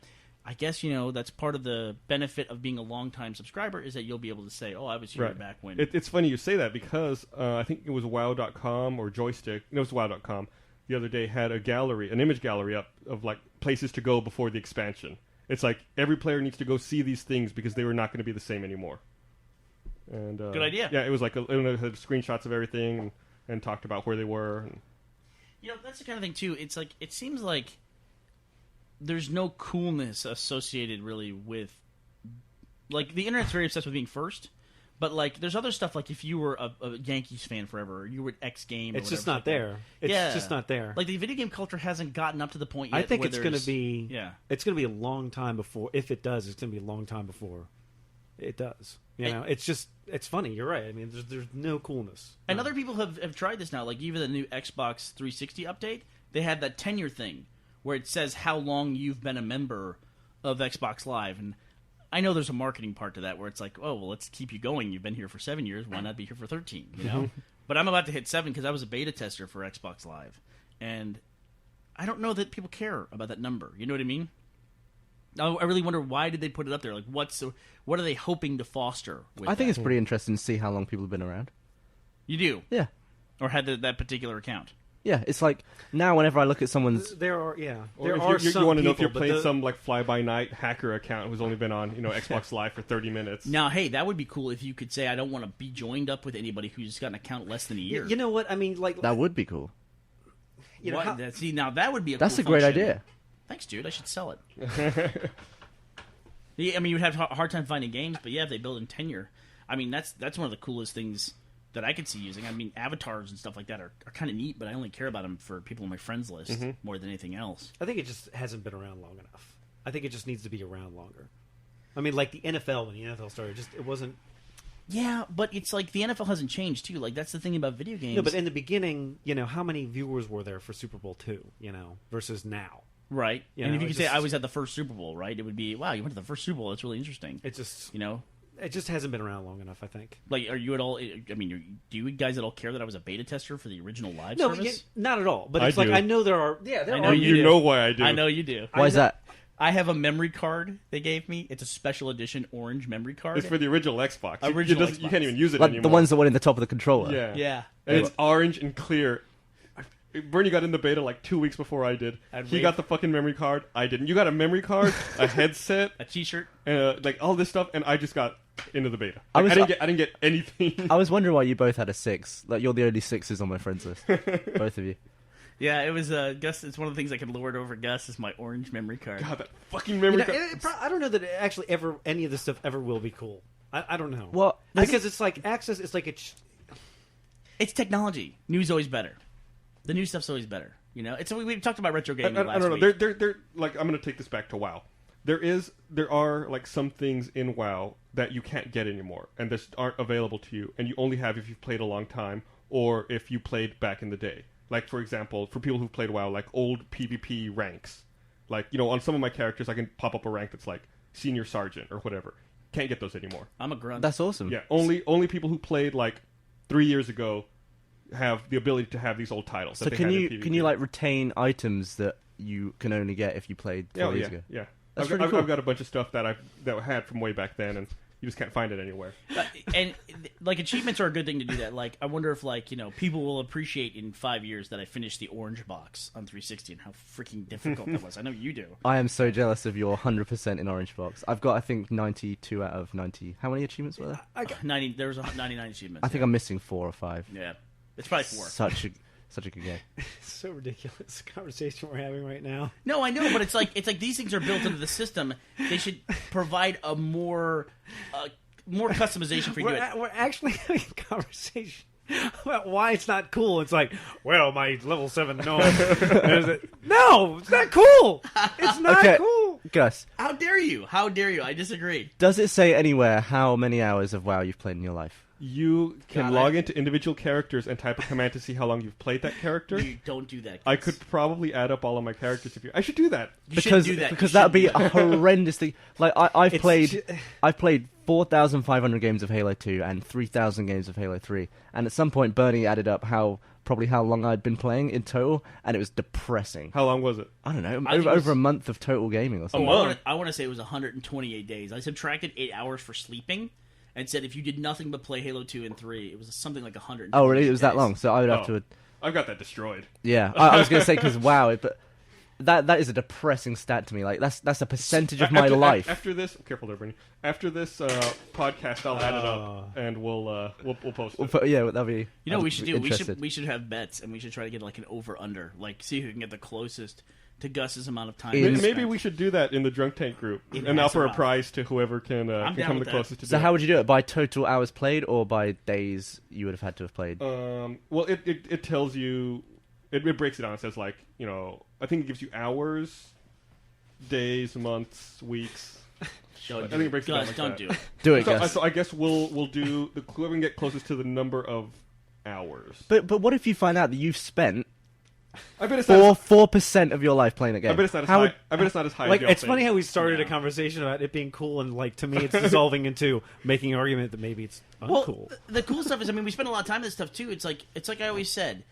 Speaker 4: I guess, that's part of the benefit of being a long-time subscriber is that you'll be able to say, oh, I was here back when.
Speaker 2: It's funny you say that because I think it was WoW.com or Joystick. No, it was WoW.com. The other day had an image gallery up of like places to go before the expansion. It's like every player needs to go see these things because they were not going to be the same anymore. And
Speaker 4: good idea.
Speaker 2: Yeah, it was like it had screenshots of everything and talked about where they were. And...
Speaker 4: that's the kind of thing too. It's like it seems like there's no coolness associated really with, like, the internet's very obsessed with being first, but like there's other stuff, like if you were a Yankees fan forever, or you were at X game,
Speaker 3: it's just not there. It's just not there.
Speaker 4: Like the video game culture hasn't gotten up to the point yet.
Speaker 3: I think
Speaker 4: where
Speaker 3: it's going to be.
Speaker 4: Yeah,
Speaker 3: it's going to be a long time before. If it does, it's going to be a long time before it does. It's funny. You're right. I mean, there's no coolness.
Speaker 4: And other people have tried this now. Like even the new Xbox 360 update, they had that tenure thing where it says how long you've been a member of Xbox Live. And I know there's a marketing part to that where it's like, oh, well, let's keep you going. You've been here for 7 years. Why not be here for 13, But I'm about to hit 7 because I was a beta tester for Xbox Live. And I don't know that people care about that number. You know what I mean? I really wonder, why did they put it up there? Like, what are they hoping to foster with
Speaker 5: I think
Speaker 4: that?
Speaker 5: it's pretty interesting to see how long people have been around.
Speaker 4: You do?
Speaker 5: Yeah.
Speaker 4: Or had that particular account?
Speaker 5: Yeah, it's like now whenever I look at someone's...
Speaker 3: There are
Speaker 2: some you want to know if you're playing
Speaker 3: the...
Speaker 2: some like fly-by-night hacker account who's only been on Xbox Live for 30 minutes.
Speaker 4: Now, hey, that would be cool if you could say, I don't want to be joined up with anybody who's got an account less than a year.
Speaker 3: You know what? I mean, like...
Speaker 5: That would be cool.
Speaker 4: See, now that would be a
Speaker 5: That's
Speaker 4: cool
Speaker 5: a great
Speaker 4: function.
Speaker 5: idea.
Speaker 4: Thanks, dude. I should sell it. Yeah, I mean, you'd have a hard time finding games, but yeah, if they build in tenure, I mean, that's one of the coolest things that I could see using. I mean, avatars and stuff like that are kind of neat, but I only care about them for people on my friends list more than anything else.
Speaker 3: I think it just hasn't been around long enough. I think it just needs to be around longer. I mean, like the NFL, when the NFL started, it wasn't...
Speaker 4: Yeah, but it's like the NFL hasn't changed, too. Like, that's the thing about video games.
Speaker 3: No, but in the beginning, how many viewers were there for Super Bowl II, versus now?
Speaker 4: Right. And if you could say I was at the first Super Bowl, right, it would be, wow, you went to the first Super Bowl. That's really interesting.
Speaker 3: It just...
Speaker 4: It
Speaker 3: just hasn't been around long enough, I think.
Speaker 4: Like, are you at all... I mean, do you guys at all care that I was a beta tester for the original live
Speaker 3: service?
Speaker 4: No,
Speaker 3: not at all. But
Speaker 2: I
Speaker 3: it's like,
Speaker 2: do.
Speaker 3: I know there are... Yeah, there
Speaker 4: I know
Speaker 3: are...
Speaker 4: you do.
Speaker 2: know why I do.
Speaker 4: I know you do.
Speaker 5: Why is that?
Speaker 4: I have a memory card they gave me. It's a special edition orange memory card.
Speaker 2: It's for the original Xbox.
Speaker 4: Xbox.
Speaker 2: You can't even use it
Speaker 5: Like
Speaker 2: anymore.
Speaker 5: the ones that went in the top of the controller.
Speaker 2: Yeah.
Speaker 4: Yeah.
Speaker 2: And it's orange and clear. Bernie got in the beta like 2 weeks before I did. He got the fucking memory card. I didn't. You got a memory card, a headset,
Speaker 4: a T-shirt,
Speaker 2: like all this stuff, and I just got into the beta.
Speaker 5: I
Speaker 2: didn't get anything.
Speaker 5: I was wondering why you both had a 6. Like you're the only 6s on my friends list, both of you.
Speaker 4: Yeah, it was Gus. It's one of the things I could lord over Gus is my orange memory card.
Speaker 2: God, that fucking memory card.
Speaker 3: I don't know that it actually any of this stuff ever will be cool. I don't know.
Speaker 5: Well,
Speaker 3: because it's like access. It's like
Speaker 4: it's technology. New's always better. The new stuff's always better. It's we talked about retro gaming last
Speaker 2: I don't
Speaker 4: week.
Speaker 2: know. They're like, I'm going to take this back to WoW. There are like some things in WoW that you can't get anymore, and just aren't available to you, and you only have if you've played a long time or if you played back in the day. Like, for example, for people who've played WoW, like old PvP ranks. Like, on some of my characters, I can pop up a rank that's like Senior Sergeant or whatever. Can't get those anymore.
Speaker 4: I'm a grunt.
Speaker 5: That's awesome.
Speaker 2: Yeah, only people who played like 3 years ago have the ability to have these old titles.
Speaker 5: So can you like retain items that you can only get if you played 12 years ago?
Speaker 2: Yeah.
Speaker 5: That's
Speaker 2: I've
Speaker 5: pretty cool.
Speaker 2: got a bunch of stuff that I had from way back then, and You just can't find it anywhere.
Speaker 4: And like achievements are a good thing to do that. Like I wonder if like people will appreciate in 5 years that I finished the orange box on 360 and how freaking difficult that was. I know you do.
Speaker 5: I am so jealous of your 100% in orange box. I've got, I think, 92 out of 90. How many achievements were there?
Speaker 4: I got 90. There was 99 achievements.
Speaker 5: I think I'm missing 4 or 5.
Speaker 4: Yeah, it's probably 4.
Speaker 5: Such a good game.
Speaker 3: It's so ridiculous the conversation we're having right now.
Speaker 4: No, I know, but it's like these things are built into the system. They should provide a more customization for you.
Speaker 3: We're actually having a conversation about why it's not cool. It's like, well, my level 7 no. No, it's not cool. It's not cool.
Speaker 5: Gus.
Speaker 4: How dare you? How dare you? I disagree.
Speaker 5: Does it say anywhere how many hours of WoW you've played in your life?
Speaker 2: You can log into individual characters and type a command to see how long you've played that character.
Speaker 4: You don't do that.
Speaker 2: I could probably add up all of my characters if you. I should do that.
Speaker 4: You should do that.
Speaker 5: Because that would be a horrendous thing. Like I've played 4,500 games of Halo 2 and 3,000 games of Halo 3, and at some point Burnie added up how long I'd been playing in total, and it was depressing.
Speaker 2: How long was it?
Speaker 5: I don't know, over a month of total gaming or something.
Speaker 4: I want to say it was 128 days. I subtracted 8 hours for sleeping. And said if you did nothing but play Halo 2 and 3, it was something like 100.
Speaker 5: Oh, really? It was that long? So I would have to...
Speaker 2: I've got that destroyed.
Speaker 5: Yeah, I was going to say, because wow, but that is a depressing stat to me. Like, that's a percentage of my life.
Speaker 2: After this... Careful there, Bernie. After this podcast, I'll add it up, and we'll post it.
Speaker 5: Yeah, that'd be...
Speaker 4: You know what we should do? We should have bets, and we should try to get like an over-under. Like, see who can get the closest to Gus's amount of time.
Speaker 2: Maybe we should do that in the Drunk Tank group and offer a prize to whoever can come the closest to do it.
Speaker 5: So how would you do it? By total hours played or by days you would have had to have played?
Speaker 2: Well, it tells you... It breaks it down. It says, like, I think it gives you hours, days, months, weeks. I think it breaks it down like
Speaker 4: don't
Speaker 2: that.
Speaker 4: do it.
Speaker 5: Do it, Gus.
Speaker 2: So I guess we'll do... Whoever can get closest to the number of hours.
Speaker 5: But what if you find out that you've spent...
Speaker 2: I bet it's not
Speaker 5: 4% of your life playing a game.
Speaker 2: I bet it's not as high. I bet it's not as high.
Speaker 3: Like,
Speaker 2: as
Speaker 3: it's funny how we started a conversation about it being cool, and like to me, it's dissolving into making an argument that maybe it's uncool.
Speaker 4: Well, the cool stuff is, I mean, we spend a lot of time on this stuff too. It's like I always said,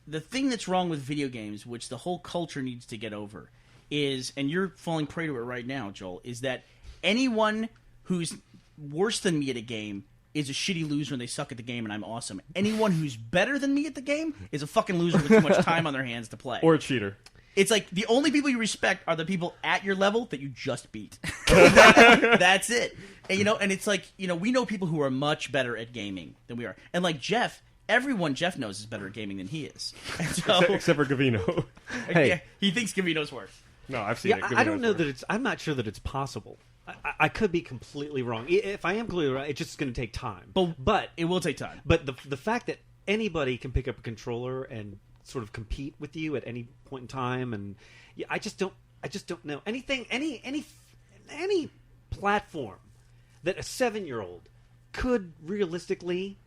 Speaker 4: the thing that's wrong with video games, which the whole culture needs to get over, is, and you're falling prey to it right now, Joel, is that anyone who's worse than me at a game is a shitty loser and they suck at the game and I'm awesome. Anyone who's better than me at the game is a fucking loser with too much time on their hands to play.
Speaker 2: Or a cheater.
Speaker 4: It's like the only people you respect are the people at your level that you just beat. That's it. And, and it's like, we know people who are much better at gaming than we are. And like Jeff, everyone Jeff knows is better at gaming than he is. And so,
Speaker 2: except for Gavino.
Speaker 5: Hey.
Speaker 4: Yeah, he thinks Gavino's worse.
Speaker 2: No, I've seen it.
Speaker 3: I don't know that it's... I'm not sure that it's possible. I could be completely wrong. If I am completely wrong, it's just going to take time.
Speaker 4: But it will take time.
Speaker 3: But the fact that anybody can pick up a controller and sort of compete with you at any point in time, and I just don't know anything. Any platform that a 7-year-old could realistically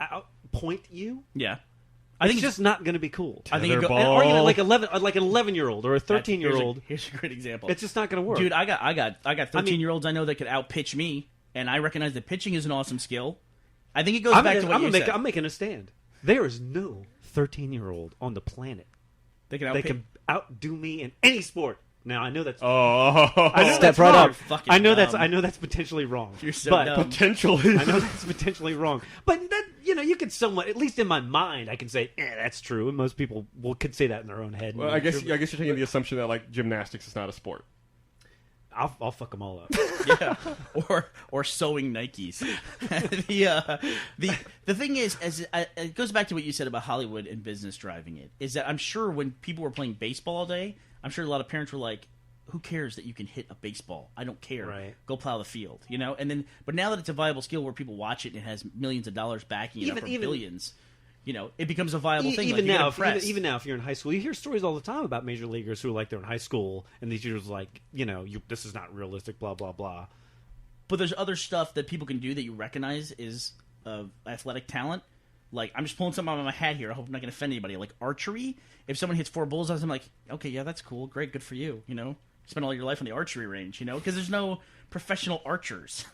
Speaker 3: outpoint you.
Speaker 4: Yeah.
Speaker 3: I think it's just not going to be cool.
Speaker 4: I think
Speaker 2: Tetherball.
Speaker 3: Or even like an 11-year-old or a 13-year-old.
Speaker 4: Here's a great example.
Speaker 3: It's just not going to work,
Speaker 4: dude. I got 13-year-olds I know that could outpitch me, and I recognize that pitching is an awesome skill. I think it goes back to what you said.
Speaker 3: I'm making a stand. There is no 13-year-old on the planet
Speaker 4: that
Speaker 3: can outdo me in any sport. Now I know that's
Speaker 5: step right up.
Speaker 3: I know that's potentially wrong.
Speaker 4: You're so
Speaker 3: but
Speaker 4: dumb.
Speaker 2: Potentially.
Speaker 3: I know that's potentially wrong. But that you could somewhat, at least in my mind, I can say, that's true. And most people could say that in their own head.
Speaker 2: Well, I guess you're taking the assumption that like gymnastics is not a sport.
Speaker 3: I'll fuck them all up.
Speaker 4: Yeah, or sewing Nikes. The thing is, it goes back to what you said about Hollywood and business driving it. Is that I'm sure when people were playing baseball all day, I'm sure a lot of parents were like, "Who cares that you can hit a baseball? I don't care.
Speaker 3: Right.
Speaker 4: Go plow the field." And then, but now that it's a viable skill where people watch it and it has millions of dollars backing it up for billions. It becomes a viable thing.
Speaker 3: Even now, if you're in high school, you hear stories all the time about major leaguers who are like they're in high school, and these years like, this is not realistic, blah blah blah.
Speaker 4: But there's other stuff that people can do that you recognize is athletic talent. Like, I'm just pulling something out of my hat here. I hope I'm not going to offend anybody. Like archery, if someone hits 4 bullseyes, I'm like, okay, yeah, that's cool, great, good for you. Spend all your life on the archery range, because there's no professional archers,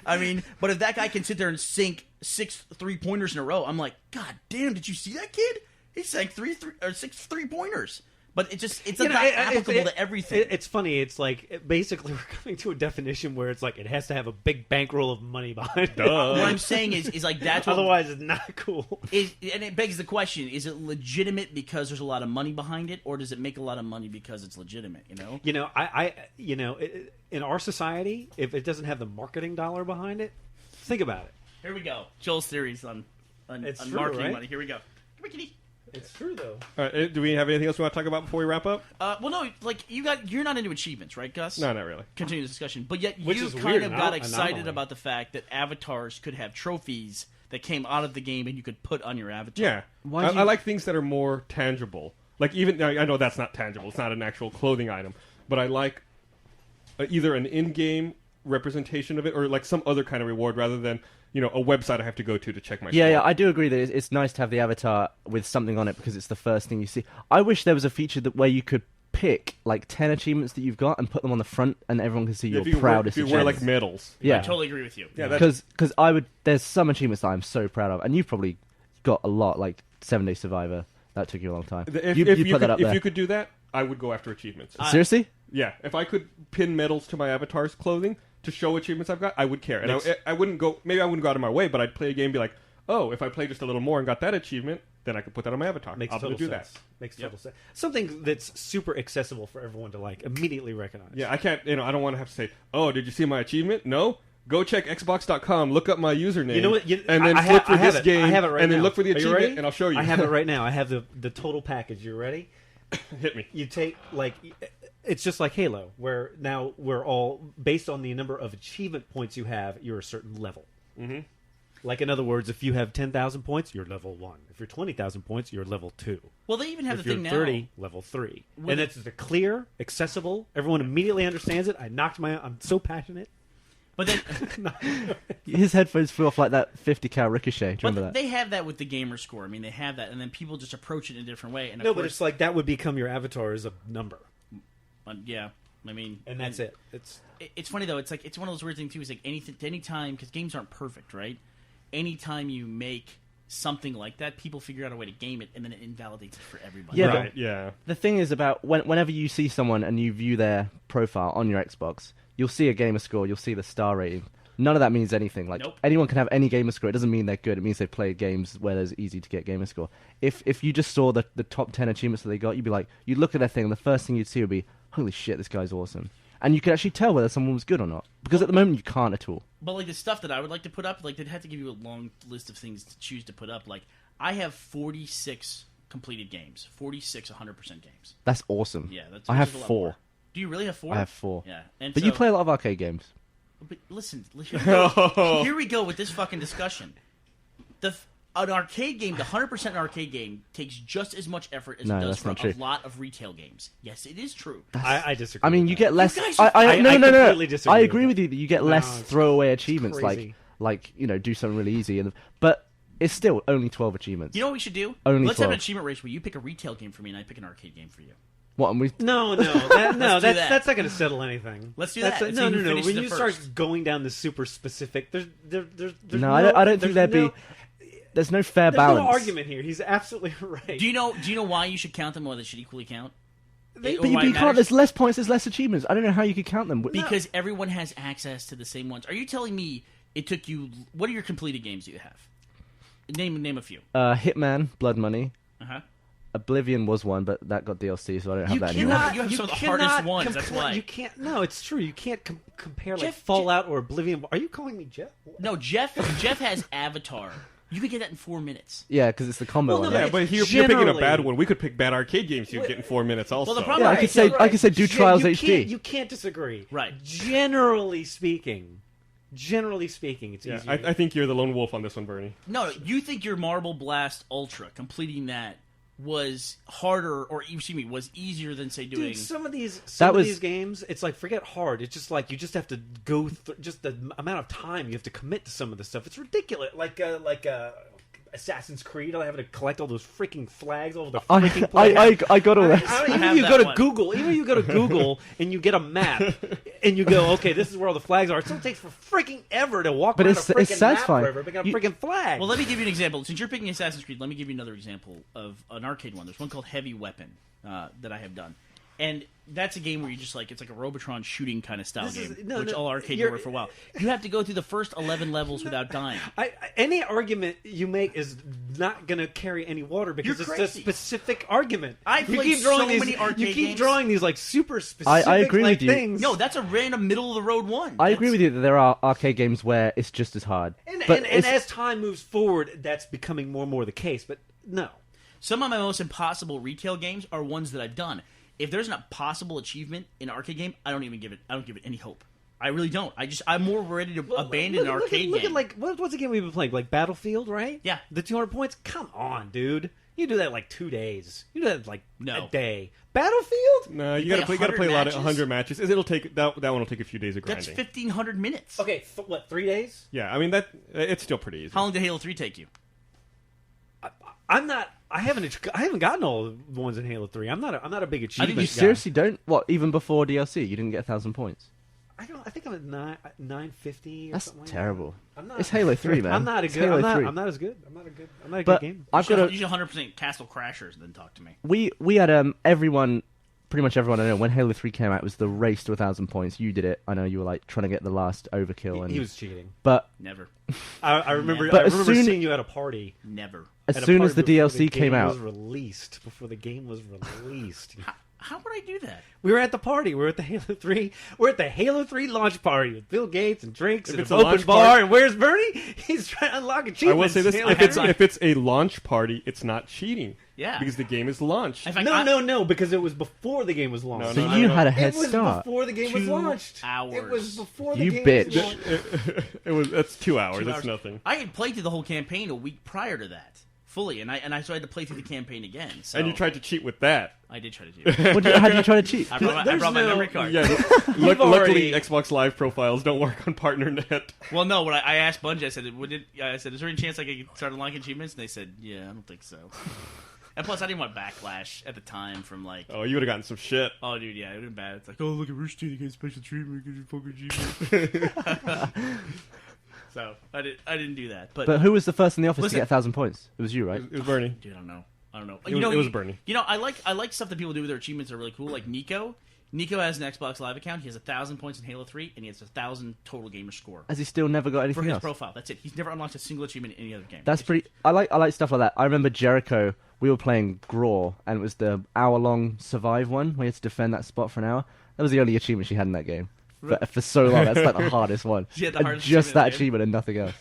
Speaker 4: I mean, but if that guy can sit there and sink 6 3-pointers in a row, I'm like, God damn, did you see that kid? He sank 6 3-pointers. But it's
Speaker 3: You
Speaker 4: not
Speaker 3: know,
Speaker 4: applicable to everything.
Speaker 3: It's funny. It's like basically we're coming to a definition where it's like it has to have a big bankroll of money behind it.
Speaker 4: What I'm saying is like that's what,
Speaker 3: Otherwise, it's not cool.
Speaker 4: and it begs the question: is it legitimate because there's a lot of money behind it, or does it make a lot of money because it's legitimate?
Speaker 3: You know, in our society, if it doesn't have the marketing dollar behind it, think about it.
Speaker 4: Here we go. Joel's theories on
Speaker 3: It's true,
Speaker 4: marketing
Speaker 3: right?
Speaker 4: money. Here we go. Come here, kitty.
Speaker 3: It's true though.
Speaker 2: All right, do we have anything else we want to talk about before we wrap up?
Speaker 4: Well, no, like you're not into achievements, right, Gus?
Speaker 2: No, not really.
Speaker 4: Continue this discussion, but yet
Speaker 3: Which
Speaker 4: you
Speaker 3: is
Speaker 4: kind
Speaker 3: weird,
Speaker 4: of
Speaker 3: an
Speaker 4: got excited
Speaker 3: anomaly.
Speaker 4: about the fact that avatars could have trophies that came out of the game and you could put on your avatar.
Speaker 2: Yeah, I like things that are more tangible. Like even I know that's not tangible; it's not an actual clothing item, but I like either an in-game representation of it or like some other kind of reward rather than a website I have to go to check my.
Speaker 5: Yeah,
Speaker 2: score.
Speaker 5: yeah, I do agree that it's nice to have the avatar with something on it because it's the first thing you see. I wish there was a feature where you could pick like 10 achievements that you've got and put them on the front, and everyone can see your proudest
Speaker 2: if you wear
Speaker 5: achievements.
Speaker 2: like medals.
Speaker 5: Yeah,
Speaker 4: I totally agree with you.
Speaker 2: Yeah,
Speaker 5: because I would. There's some achievements that I'm so proud of, and you've probably got a lot, like 7 Day Survivor. That took you a long time.
Speaker 2: If
Speaker 5: you put that up there.
Speaker 2: If you could do that, I would go after achievements.
Speaker 5: Seriously?
Speaker 2: Yeah, if I could pin medals to my avatar's clothing to show achievements I've got, I would care. And I wouldn't go. Maybe I wouldn't go out of my way, but I'd play a game and be like, oh, if I play just a little more and got that achievement, then I could put that on my avatar.
Speaker 3: Makes
Speaker 2: I'll
Speaker 3: total
Speaker 2: do
Speaker 3: sense.
Speaker 2: that.
Speaker 3: Makes total sense. Something that's super accessible for everyone to like immediately recognize.
Speaker 2: Yeah, I can't. I don't want to have to say, oh, did you see my achievement? No. Go check Xbox.com, look up my username,
Speaker 3: You know what?
Speaker 2: and then look for this game,
Speaker 3: I have it right
Speaker 2: and then
Speaker 3: now.
Speaker 2: look for the
Speaker 3: Are you
Speaker 2: achievement,
Speaker 3: ready?
Speaker 2: and I'll show you.
Speaker 3: I have it right now. I have the total package. You ready?
Speaker 2: Hit me.
Speaker 3: You take it's just like Halo, where now we're all based on the number of achievement points you have. You're a certain level.
Speaker 2: Mm-hmm.
Speaker 3: Like in other words, if you have 10,000 points, you're level 1. If you're 20,000 points, you're level 2.
Speaker 4: Well, they even have
Speaker 3: If
Speaker 4: the
Speaker 3: you're
Speaker 4: thing
Speaker 3: 30,
Speaker 4: now.
Speaker 3: level 3.
Speaker 4: With
Speaker 3: And
Speaker 4: it-
Speaker 3: it's the clear, accessible. Everyone immediately understands it. I'm so passionate.
Speaker 4: But then,
Speaker 5: His headphones flew off like that 50 cal ricochet. Do you
Speaker 4: but
Speaker 5: remember that?
Speaker 4: they have that with the gamer score. I mean, they have that, and then people just approach it in a different way. And of
Speaker 3: No,
Speaker 4: course,
Speaker 3: but it's like that would become your avatar as a number.
Speaker 4: yeah. I mean,
Speaker 3: And that's it.
Speaker 4: It's funny though. It's like it's one of those weird things too. Is like anytime because games aren't perfect, right? Anytime you make something like that, people figure out a way to game it, and then it invalidates it for everybody.
Speaker 5: Yeah,
Speaker 2: Right. Yeah.
Speaker 5: The thing is about whenever you see someone and you view their profile on your Xbox, you'll see a gamer score, you'll see the star rating. None of that means anything. Like
Speaker 4: Nope.
Speaker 5: anyone can have any gamer score. It doesn't mean they're good. It means they've played games where there's easy to get gamer score. If you just saw the top 10 achievements that they got, you'd be like, you'd look at their thing, and the first thing you'd see would be, holy shit, this guy's awesome. And you could actually tell whether someone was good or not. Because at the moment you can't at all.
Speaker 4: But like the stuff that I would like to put up, like they'd have to give you a long list of things to choose to put up. Like I have 46 completed games, 46 100% games.
Speaker 5: That's awesome.
Speaker 4: Yeah, that's.
Speaker 5: I have
Speaker 4: which is a lot
Speaker 5: 4.
Speaker 4: more. Do you really have 4?
Speaker 5: I have 4.
Speaker 4: Yeah, and
Speaker 5: But
Speaker 4: so,
Speaker 5: you play a lot of arcade games.
Speaker 4: But listen, here we go with this fucking discussion. An arcade game, the 100% arcade game, takes just as much effort as
Speaker 5: No,
Speaker 4: it does
Speaker 5: that's
Speaker 4: for
Speaker 5: not true.
Speaker 4: a lot of retail games. Yes, it is true.
Speaker 3: I disagree.
Speaker 5: I mean,
Speaker 3: with
Speaker 5: you
Speaker 3: that.
Speaker 5: get less.
Speaker 4: guys-
Speaker 5: No.
Speaker 3: I completely disagree
Speaker 5: I
Speaker 3: with
Speaker 5: agree
Speaker 3: that.
Speaker 5: with you that you get
Speaker 3: No,
Speaker 5: less
Speaker 3: it's
Speaker 5: throwaway achievements,
Speaker 3: crazy.
Speaker 5: like do something really easy, but it's still only 12 achievements.
Speaker 4: You know what we should do?
Speaker 5: Only
Speaker 4: Let's have an
Speaker 5: 12.
Speaker 4: achievement race where you pick a retail game for me and I pick an arcade game for you.
Speaker 5: What? And we
Speaker 3: No,
Speaker 4: do that.
Speaker 3: that's not going to settle anything.
Speaker 4: Let's do
Speaker 3: That's
Speaker 4: that.
Speaker 3: no,
Speaker 4: Let's see
Speaker 3: no,
Speaker 4: who
Speaker 3: no.
Speaker 4: finishes
Speaker 3: When
Speaker 4: it
Speaker 3: you
Speaker 4: first.
Speaker 3: start going down the super specific, there's
Speaker 5: No, I don't think there'd be. There's no fair
Speaker 3: There's
Speaker 5: balance.
Speaker 3: no argument here. He's absolutely right.
Speaker 4: Do you know why you should count them or they should equally count?
Speaker 5: But
Speaker 4: Or
Speaker 5: you
Speaker 4: why it
Speaker 5: can't.
Speaker 4: matters?
Speaker 5: There's less points. There's less achievements. I don't know how you could count them.
Speaker 4: Because everyone has access to the same ones. Are you telling me it took you? What are your completed games that you have? Name a few.
Speaker 5: Hitman, Blood Money,
Speaker 4: Uh-huh.
Speaker 5: Oblivion was one, but that got DLC, so I don't have that
Speaker 4: You
Speaker 5: anymore.
Speaker 4: have some of the hardest ones, that's why.
Speaker 3: You can't. No, it's true. You can't compare like
Speaker 4: Jeff-
Speaker 3: Fallout or Oblivion. Are you calling me Jeff?
Speaker 4: No, Jeff has Avatar. You could get that in 4 minutes.
Speaker 5: Yeah, because it's the combo
Speaker 3: Well,
Speaker 5: one.
Speaker 3: no,
Speaker 2: Yeah,
Speaker 5: right?
Speaker 2: but you're picking a
Speaker 3: generally-
Speaker 2: bad one. We could pick bad arcade games you'd get in 4 minutes also.
Speaker 4: Well, the problem-
Speaker 5: Yeah, I
Speaker 4: Right,
Speaker 5: could say
Speaker 4: yeah,
Speaker 5: I could say do Trials
Speaker 3: you
Speaker 5: HD.
Speaker 3: You can't disagree.
Speaker 4: Right.
Speaker 3: Generally speaking, it's
Speaker 2: Yeah,
Speaker 3: easier.
Speaker 2: I think you're the lone wolf on this one, Bernie.
Speaker 4: No, you think your Marble Blast Ultra, completing that, was harder, or excuse me, was easier than, say, doing...
Speaker 3: Dude, some of these
Speaker 5: was-
Speaker 3: games, it's like, forget hard. It's just like you just have to go through just the amount of time you have to commit to some of the stuff. It's ridiculous. Like Assassin's Creed, I have to collect all those freaking flags over the freaking place.
Speaker 5: I got all that.
Speaker 3: Even
Speaker 4: have
Speaker 3: if you
Speaker 4: that
Speaker 3: go to
Speaker 4: one.
Speaker 3: Google, and you get a map, and you go, okay, this is where all the flags are. It still takes for freaking ever to walk around
Speaker 5: it's
Speaker 3: a freaking map
Speaker 5: satisfying.
Speaker 3: forever picking up freaking flags.
Speaker 4: Well, let me give you an example. Since you're picking Assassin's Creed, let me give you another example of an arcade one. There's one called Heavy Weapon that I have done. And that's a game where you just it's like a Robotron shooting kind of style game, which all arcades were for a while. You have to go through the first 11 levels without dying.
Speaker 3: Any argument you make is not going to carry any water because
Speaker 4: You're
Speaker 3: it's
Speaker 4: crazy.
Speaker 3: a specific argument.
Speaker 4: I've played so many arcade
Speaker 3: You keep
Speaker 4: games.
Speaker 3: drawing these like super specific
Speaker 5: I agree with you.
Speaker 3: things.
Speaker 4: No, that's a random middle of the road one.
Speaker 5: I agree with you that there are arcade games where it's just as hard.
Speaker 3: And
Speaker 5: But
Speaker 3: as time moves forward, that's becoming more and more the case. But no.
Speaker 4: Some of my most impossible retail games are ones that I've done. If there's an impossible achievement in an arcade game, I don't give it any hope. I really don't. I'm more ready to abandon an arcade
Speaker 3: look
Speaker 4: game.
Speaker 3: at what's the game we've been playing? Like Battlefield, right?
Speaker 4: Yeah.
Speaker 3: The 200 points? Come on, dude. You do that in like 2 days. You do that in like
Speaker 4: No.
Speaker 3: a day. Battlefield?
Speaker 2: No, you
Speaker 4: play
Speaker 2: gotta play a lot of
Speaker 4: 100
Speaker 2: 100 matches. It'll take that one will take a few days of
Speaker 4: That's
Speaker 2: grinding.
Speaker 4: 1,500 minutes.
Speaker 3: Okay, what, 3 days?
Speaker 2: Yeah, I mean that it's still pretty easy.
Speaker 4: How long did Halo 3 take you?
Speaker 3: I haven't gotten all the ones in Halo 3. I'm not a big achievement
Speaker 5: You
Speaker 3: guy.
Speaker 5: seriously don't? What, even before DLC, you didn't get 1,000 points?
Speaker 3: I think I'm at 950 or
Speaker 5: That's
Speaker 3: something like
Speaker 5: terrible.
Speaker 3: that. I'm not,
Speaker 5: It's Halo 3, man.
Speaker 3: I'm not a
Speaker 5: It's
Speaker 3: good.
Speaker 5: Halo 3.
Speaker 3: I'm not as good. I'm not a
Speaker 5: But
Speaker 3: good game.
Speaker 5: I've got
Speaker 4: You should 100% Castle Crashers and then talk to me.
Speaker 5: We had pretty much everyone I know, when Halo 3 came out, it was the race to 1,000 points. You did it. I know you were like trying to get the last overkill. And
Speaker 3: He was cheating.
Speaker 5: But
Speaker 4: Never.
Speaker 3: I remember.
Speaker 5: But
Speaker 3: I
Speaker 5: as
Speaker 3: remember
Speaker 5: soon-
Speaker 3: seeing you at a party.
Speaker 4: Never.
Speaker 5: as
Speaker 3: At a
Speaker 5: soon
Speaker 3: party
Speaker 5: as the
Speaker 3: before
Speaker 5: DLC came
Speaker 3: game
Speaker 5: out,
Speaker 3: was released. Before the game was released.
Speaker 4: How would I do that?
Speaker 3: We were at the party. We were at the Halo 3. We're at the Halo 3 launch party with Bill Gates and drinks
Speaker 2: If
Speaker 3: and
Speaker 2: it's
Speaker 3: an
Speaker 2: a
Speaker 3: open
Speaker 2: launch
Speaker 3: bar.
Speaker 2: party-
Speaker 3: And where's Bernie? He's trying to unlock
Speaker 2: I
Speaker 3: achievements.
Speaker 2: will say this:
Speaker 3: Halo
Speaker 2: if
Speaker 3: 3.
Speaker 2: it's a launch party, it's not cheating.
Speaker 4: Yeah.
Speaker 2: because the game is launched.
Speaker 4: In fact,
Speaker 3: No, because it was before the game was launched.
Speaker 5: so
Speaker 2: no,
Speaker 5: you
Speaker 2: no.
Speaker 5: had a head
Speaker 3: It was
Speaker 5: start.
Speaker 3: before the game was
Speaker 4: 2
Speaker 3: launched.
Speaker 4: hours.
Speaker 3: It was before the
Speaker 5: You
Speaker 3: game
Speaker 5: bitch.
Speaker 3: was launched.
Speaker 2: That's 2 hours.
Speaker 4: 2
Speaker 2: That's
Speaker 4: hours.
Speaker 2: nothing.
Speaker 4: I had played through the whole campaign a week prior to that, fully, and I so I had to play through the campaign again. So
Speaker 2: And you tried to cheat with that.
Speaker 4: I did try to do it.
Speaker 5: How did you try to cheat?
Speaker 4: I brought
Speaker 3: There's
Speaker 4: my
Speaker 3: no-
Speaker 4: memory card.
Speaker 2: Yeah.
Speaker 3: already-
Speaker 2: Luckily, Xbox Live profiles don't work on PartnerNet.
Speaker 4: Well, no. When I asked Bungie, I said, "Is there any chance I could start unlocking achievements?" And they said, "Yeah, I don't think so." And plus, I didn't want backlash at the time from like,
Speaker 2: Oh, you would have gotten some shit.
Speaker 4: "Oh, dude, yeah, it would have been bad." It's like, "Oh, look at Rooster Teeth, he gets special treatment because you fucking achievement." So I didn't do that.
Speaker 5: But who was the first in the office
Speaker 4: Listen.
Speaker 5: to get 1,000 points? It was you, right?
Speaker 2: It was Bernie.
Speaker 4: Dude, I don't know.
Speaker 2: It was Bernie.
Speaker 4: You know, I like stuff that people do with their achievements that are really cool. Like Nico. Nico has an Xbox Live account. He has 1,000 points in Halo 3, and he has 1,000 total gamer score
Speaker 5: Has he still never got
Speaker 4: for
Speaker 5: anything
Speaker 4: his
Speaker 5: else?
Speaker 4: profile. That's it. He's never unlocked a single achievement in any other game.
Speaker 5: That's pretty. I like stuff like that. I remember Jericho. We were playing Graw, and it was the hour-long survive one where you had to defend that spot for an hour. That was the only achievement she had in that game. For so long, that's like the hardest one.
Speaker 4: She had the
Speaker 5: And
Speaker 4: hardest
Speaker 5: just
Speaker 4: achievement
Speaker 5: that
Speaker 4: in the game.
Speaker 5: achievement and nothing else.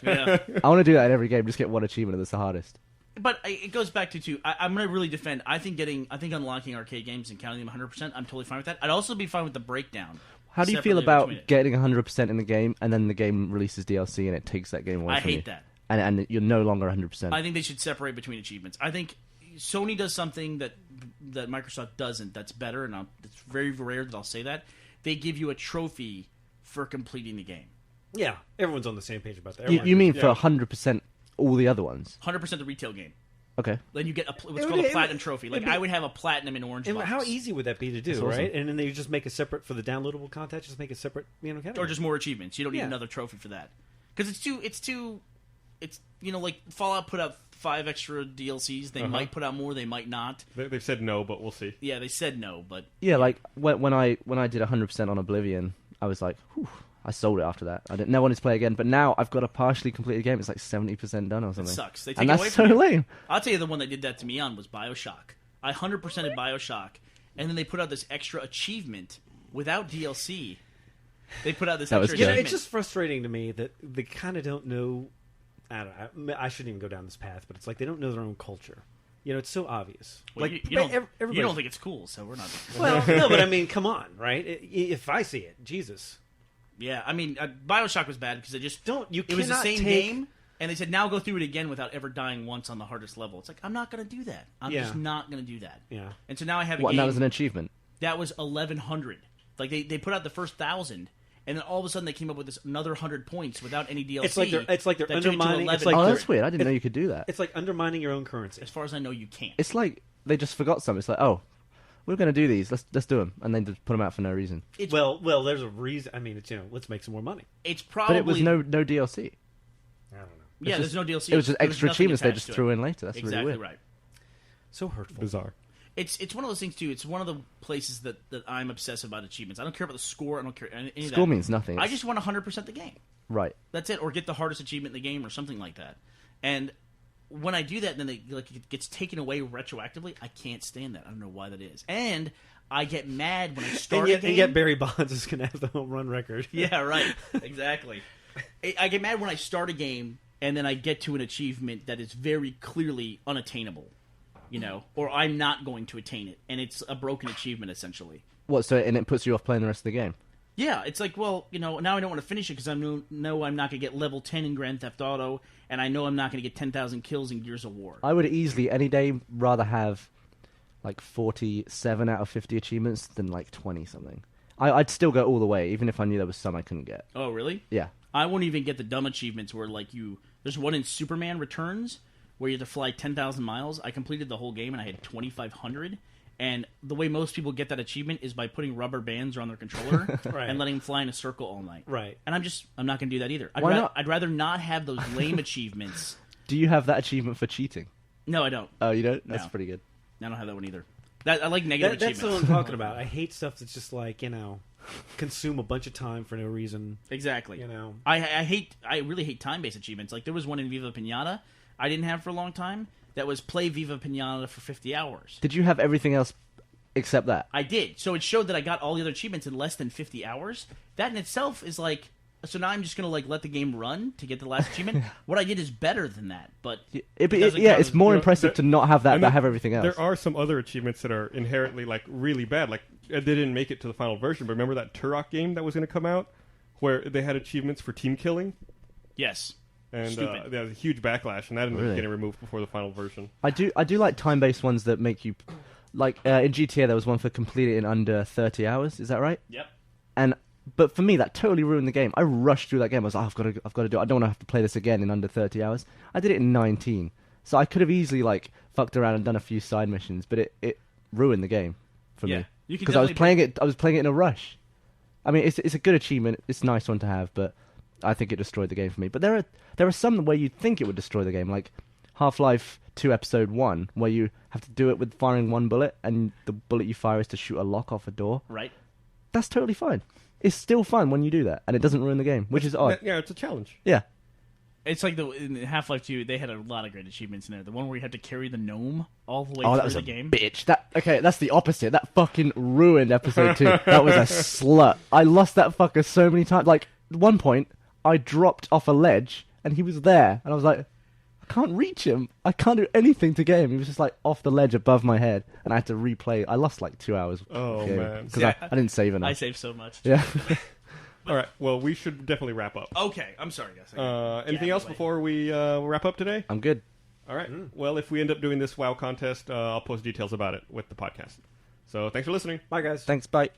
Speaker 4: Yeah.
Speaker 5: I want to do that in every game. Just get one achievement that's the hardest.
Speaker 4: But it goes back to too. I'm going to really defend. I think unlocking arcade games and counting them 100%. I'm totally fine with that. I'd also be fine with the breakdown.
Speaker 5: How do you feel
Speaker 4: separately
Speaker 5: about
Speaker 4: between it.
Speaker 5: getting 100% in the game and then the game releases DLC and it takes that game away
Speaker 4: I
Speaker 5: from you?
Speaker 4: hate that.
Speaker 5: And you're no longer 100%.
Speaker 4: I think they should separate between achievements. I think Sony does something that Microsoft doesn't. That's better, and it's very rare that I'll say that. They give you a trophy for completing the game.
Speaker 3: Yeah, everyone's on the same page about that.
Speaker 5: You mean for
Speaker 2: Yeah.
Speaker 5: 100% all the other ones?
Speaker 4: 100% the retail game.
Speaker 5: Okay.
Speaker 4: Then you get what's
Speaker 3: would-
Speaker 4: called a
Speaker 3: it
Speaker 4: platinum
Speaker 3: would-
Speaker 4: trophy.
Speaker 3: it'd
Speaker 4: Like
Speaker 3: be-
Speaker 4: I would have a platinum in orange
Speaker 3: And
Speaker 4: box.
Speaker 3: how easy would that be to do,
Speaker 5: That's awesome.
Speaker 3: right? And then they just make a separate for the downloadable content. Just make a separate, category.
Speaker 4: Or just more achievements. You don't need
Speaker 3: Yeah.
Speaker 4: another trophy for that. Because it's like Fallout put out 5 extra DLCs. They might put out more. They might not.
Speaker 2: They've said no, but we'll see.
Speaker 4: Yeah, they said no, but
Speaker 5: Yeah, like when I did 100% on Oblivion, I was like, whew, I sold it after that. I didn't wanted to play again, but now I've got a partially completed game. It's like 70% done or
Speaker 4: it
Speaker 5: something.
Speaker 4: sucks. They take
Speaker 5: And
Speaker 4: it
Speaker 5: that's
Speaker 4: away
Speaker 5: so
Speaker 4: from you.
Speaker 5: lame.
Speaker 4: I'll tell you the one that did that to me on was BioShock. I 100%ed BioShock, and then they put out this extra achievement without DLC. They put out this
Speaker 5: That was
Speaker 4: extra
Speaker 5: good.
Speaker 4: achievement.
Speaker 3: It's just frustrating to me that they kind of don't know. I don't know. I shouldn't even go down this path, but it's like they don't know their own culture. It's so obvious.
Speaker 4: Well,
Speaker 3: like
Speaker 4: you don't
Speaker 3: everybody.
Speaker 4: think it's cool, so we're not.
Speaker 3: Well, no, but I mean, come on, right? If I see it, Jesus,
Speaker 4: Yeah, I mean, BioShock was bad because they just
Speaker 3: don't you?
Speaker 4: It was the
Speaker 3: cannot
Speaker 4: same
Speaker 3: take-
Speaker 4: game, and they said now go through it again without ever dying once on the hardest level. It's like I'm not going to do that. I'm
Speaker 3: Yeah.
Speaker 4: just not going to do that.
Speaker 3: Yeah.
Speaker 4: And so now I have a
Speaker 5: What, and
Speaker 4: game
Speaker 5: that was an achievement?
Speaker 4: that was 1,100. Like they put out the first 1,000, and then all of a sudden they came up with this another 100 points without any DLC.
Speaker 3: It's like they're
Speaker 4: that took it to
Speaker 3: undermining- it's
Speaker 4: 11.
Speaker 3: like
Speaker 5: Oh,
Speaker 3: they're-
Speaker 5: that's weird. I didn't know you could do that.
Speaker 3: It's like undermining your own currency.
Speaker 4: As far as I know, you can't.
Speaker 5: It's like they just forgot something. It's like, oh, we're going to do these. Let's do them, and then just put them out for no reason.
Speaker 3: Well, there's a reason. I mean, it's let's make some more money.
Speaker 4: It's probably,
Speaker 5: but it was no DLC.
Speaker 3: I don't know.
Speaker 4: Yeah, there's no DLC.
Speaker 5: It was just extra
Speaker 4: nothing
Speaker 5: achievements they
Speaker 4: attached
Speaker 5: just
Speaker 4: to
Speaker 5: threw
Speaker 4: it.
Speaker 5: in later. That's
Speaker 4: Exactly
Speaker 5: really weird.
Speaker 4: right.
Speaker 3: So hurtful.
Speaker 2: Bizarre.
Speaker 4: It's one of those things too. It's one of the places that I'm obsessive about achievements. I don't care about the score. I don't care any of that.
Speaker 5: Score means nothing.
Speaker 4: I just want 100% the game.
Speaker 5: Right.
Speaker 4: That's it, or get the hardest achievement in the game, or something like that. And when I do that, then it gets taken away retroactively. I can't stand that. I don't know why that is. And I get mad when I start a game.
Speaker 3: And yet Barry Bonds is going to have the home run record.
Speaker 4: Yeah, right. Exactly. I get mad when I start a game and then I get to an achievement that is very clearly unattainable, or I'm not going to attain it, and it's a broken achievement essentially.
Speaker 5: What? So and it puts you off playing the rest of the game.
Speaker 4: Yeah, it's like, well, now I don't want to finish it because I know I'm not going to get level 10 in Grand Theft Auto, and I know I'm not going to get 10,000 kills in Gears of War.
Speaker 5: I would easily any day rather have like 47 out of 50 achievements than like 20 something. I'd still go all the way, even if I knew there was some I couldn't get.
Speaker 4: Oh, really?
Speaker 5: Yeah.
Speaker 4: I won't even get the dumb achievements where there's one in Superman Returns where you have to fly 10,000 miles. I completed the whole game and I had 2,500. And the way most people get that achievement is by putting rubber bands around their controller
Speaker 3: Right.
Speaker 4: and letting them fly in a circle all night.
Speaker 3: Right.
Speaker 4: And I'm not going to do that either.
Speaker 5: Why not?
Speaker 4: I'd rather not have those lame achievements.
Speaker 5: Do you have that achievement for cheating?
Speaker 4: No, I don't.
Speaker 5: Oh, you don't? That's
Speaker 4: No.
Speaker 5: pretty good.
Speaker 4: I don't have that one either. I like negative
Speaker 3: That's
Speaker 4: achievements.
Speaker 3: what I'm talking about. I hate stuff that's just like, consume a bunch of time for no reason.
Speaker 4: Exactly.
Speaker 3: I
Speaker 4: I really hate time-based achievements. Like there was one in Viva Pinata I didn't have for a long time that was play Viva Pinata for 50 hours.
Speaker 5: Did you have everything else except that?
Speaker 4: I did. So it showed that I got all the other achievements in less than 50 hours. That in itself is like, so now I'm just going to let the game run to get the last achievement. What I did is better than that, but
Speaker 5: it's more impressive to not have that,
Speaker 2: and
Speaker 5: but have everything else.
Speaker 2: There are some other achievements that are inherently really bad. Like they didn't make it to the final version, but remember that Turok game that was going to come out where they had achievements for team killing?
Speaker 4: Yes.
Speaker 2: And there was a huge backlash, and that ended up getting removed before the final version.
Speaker 5: I do like time-based ones that make you, like in GTA there was one for completing it in under 30 hours. Is that right?
Speaker 4: Yep.
Speaker 5: But for me, that totally ruined the game. I rushed through that game. I was like, I've got to do it. I don't want to have to play this again in under 30 hours. I did it in 19. So I could have easily fucked around and done a few side missions, but it ruined the game for me. Because I was playing it in a rush. I mean, it's a good achievement. It's a nice one to have, but I think it destroyed the game for me. But there are some where you'd think it would destroy the game, like Half-Life 2 Episode 1, where you have to do it with firing one bullet, and the bullet you fire is to shoot a lock off a door.
Speaker 4: Right.
Speaker 5: That's totally fine. It's still fun when you do that, and it doesn't ruin the game, which is odd.
Speaker 2: Yeah, it's a challenge.
Speaker 5: Yeah.
Speaker 4: It's like in Half-Life 2, they had a lot of great achievements in there. The one where you had to carry the gnome all the way
Speaker 5: Oh, that
Speaker 4: through
Speaker 5: was
Speaker 4: the
Speaker 5: a
Speaker 4: game.
Speaker 5: bitch. That's the opposite. That fucking ruined Episode 2. That was a slut. I lost that fucker so many times. Like, at one point, I dropped off a ledge, and he was there, and I was like, I can't reach him. I can't do anything to get him. He was just off the ledge above my head, and I had to replay. I lost 2 hours.
Speaker 2: Oh, man.
Speaker 5: Because I didn't save enough.
Speaker 4: I saved so much.
Speaker 5: Yeah.
Speaker 2: All right. Well, we should definitely wrap up.
Speaker 4: Okay. I'm sorry, guys.
Speaker 2: Anything else before we wrap up today?
Speaker 5: I'm good.
Speaker 2: All right. Well, if we end up doing this WoW contest, I'll post details about it with the podcast. So thanks for listening.
Speaker 3: Bye, guys.
Speaker 5: Thanks. Bye.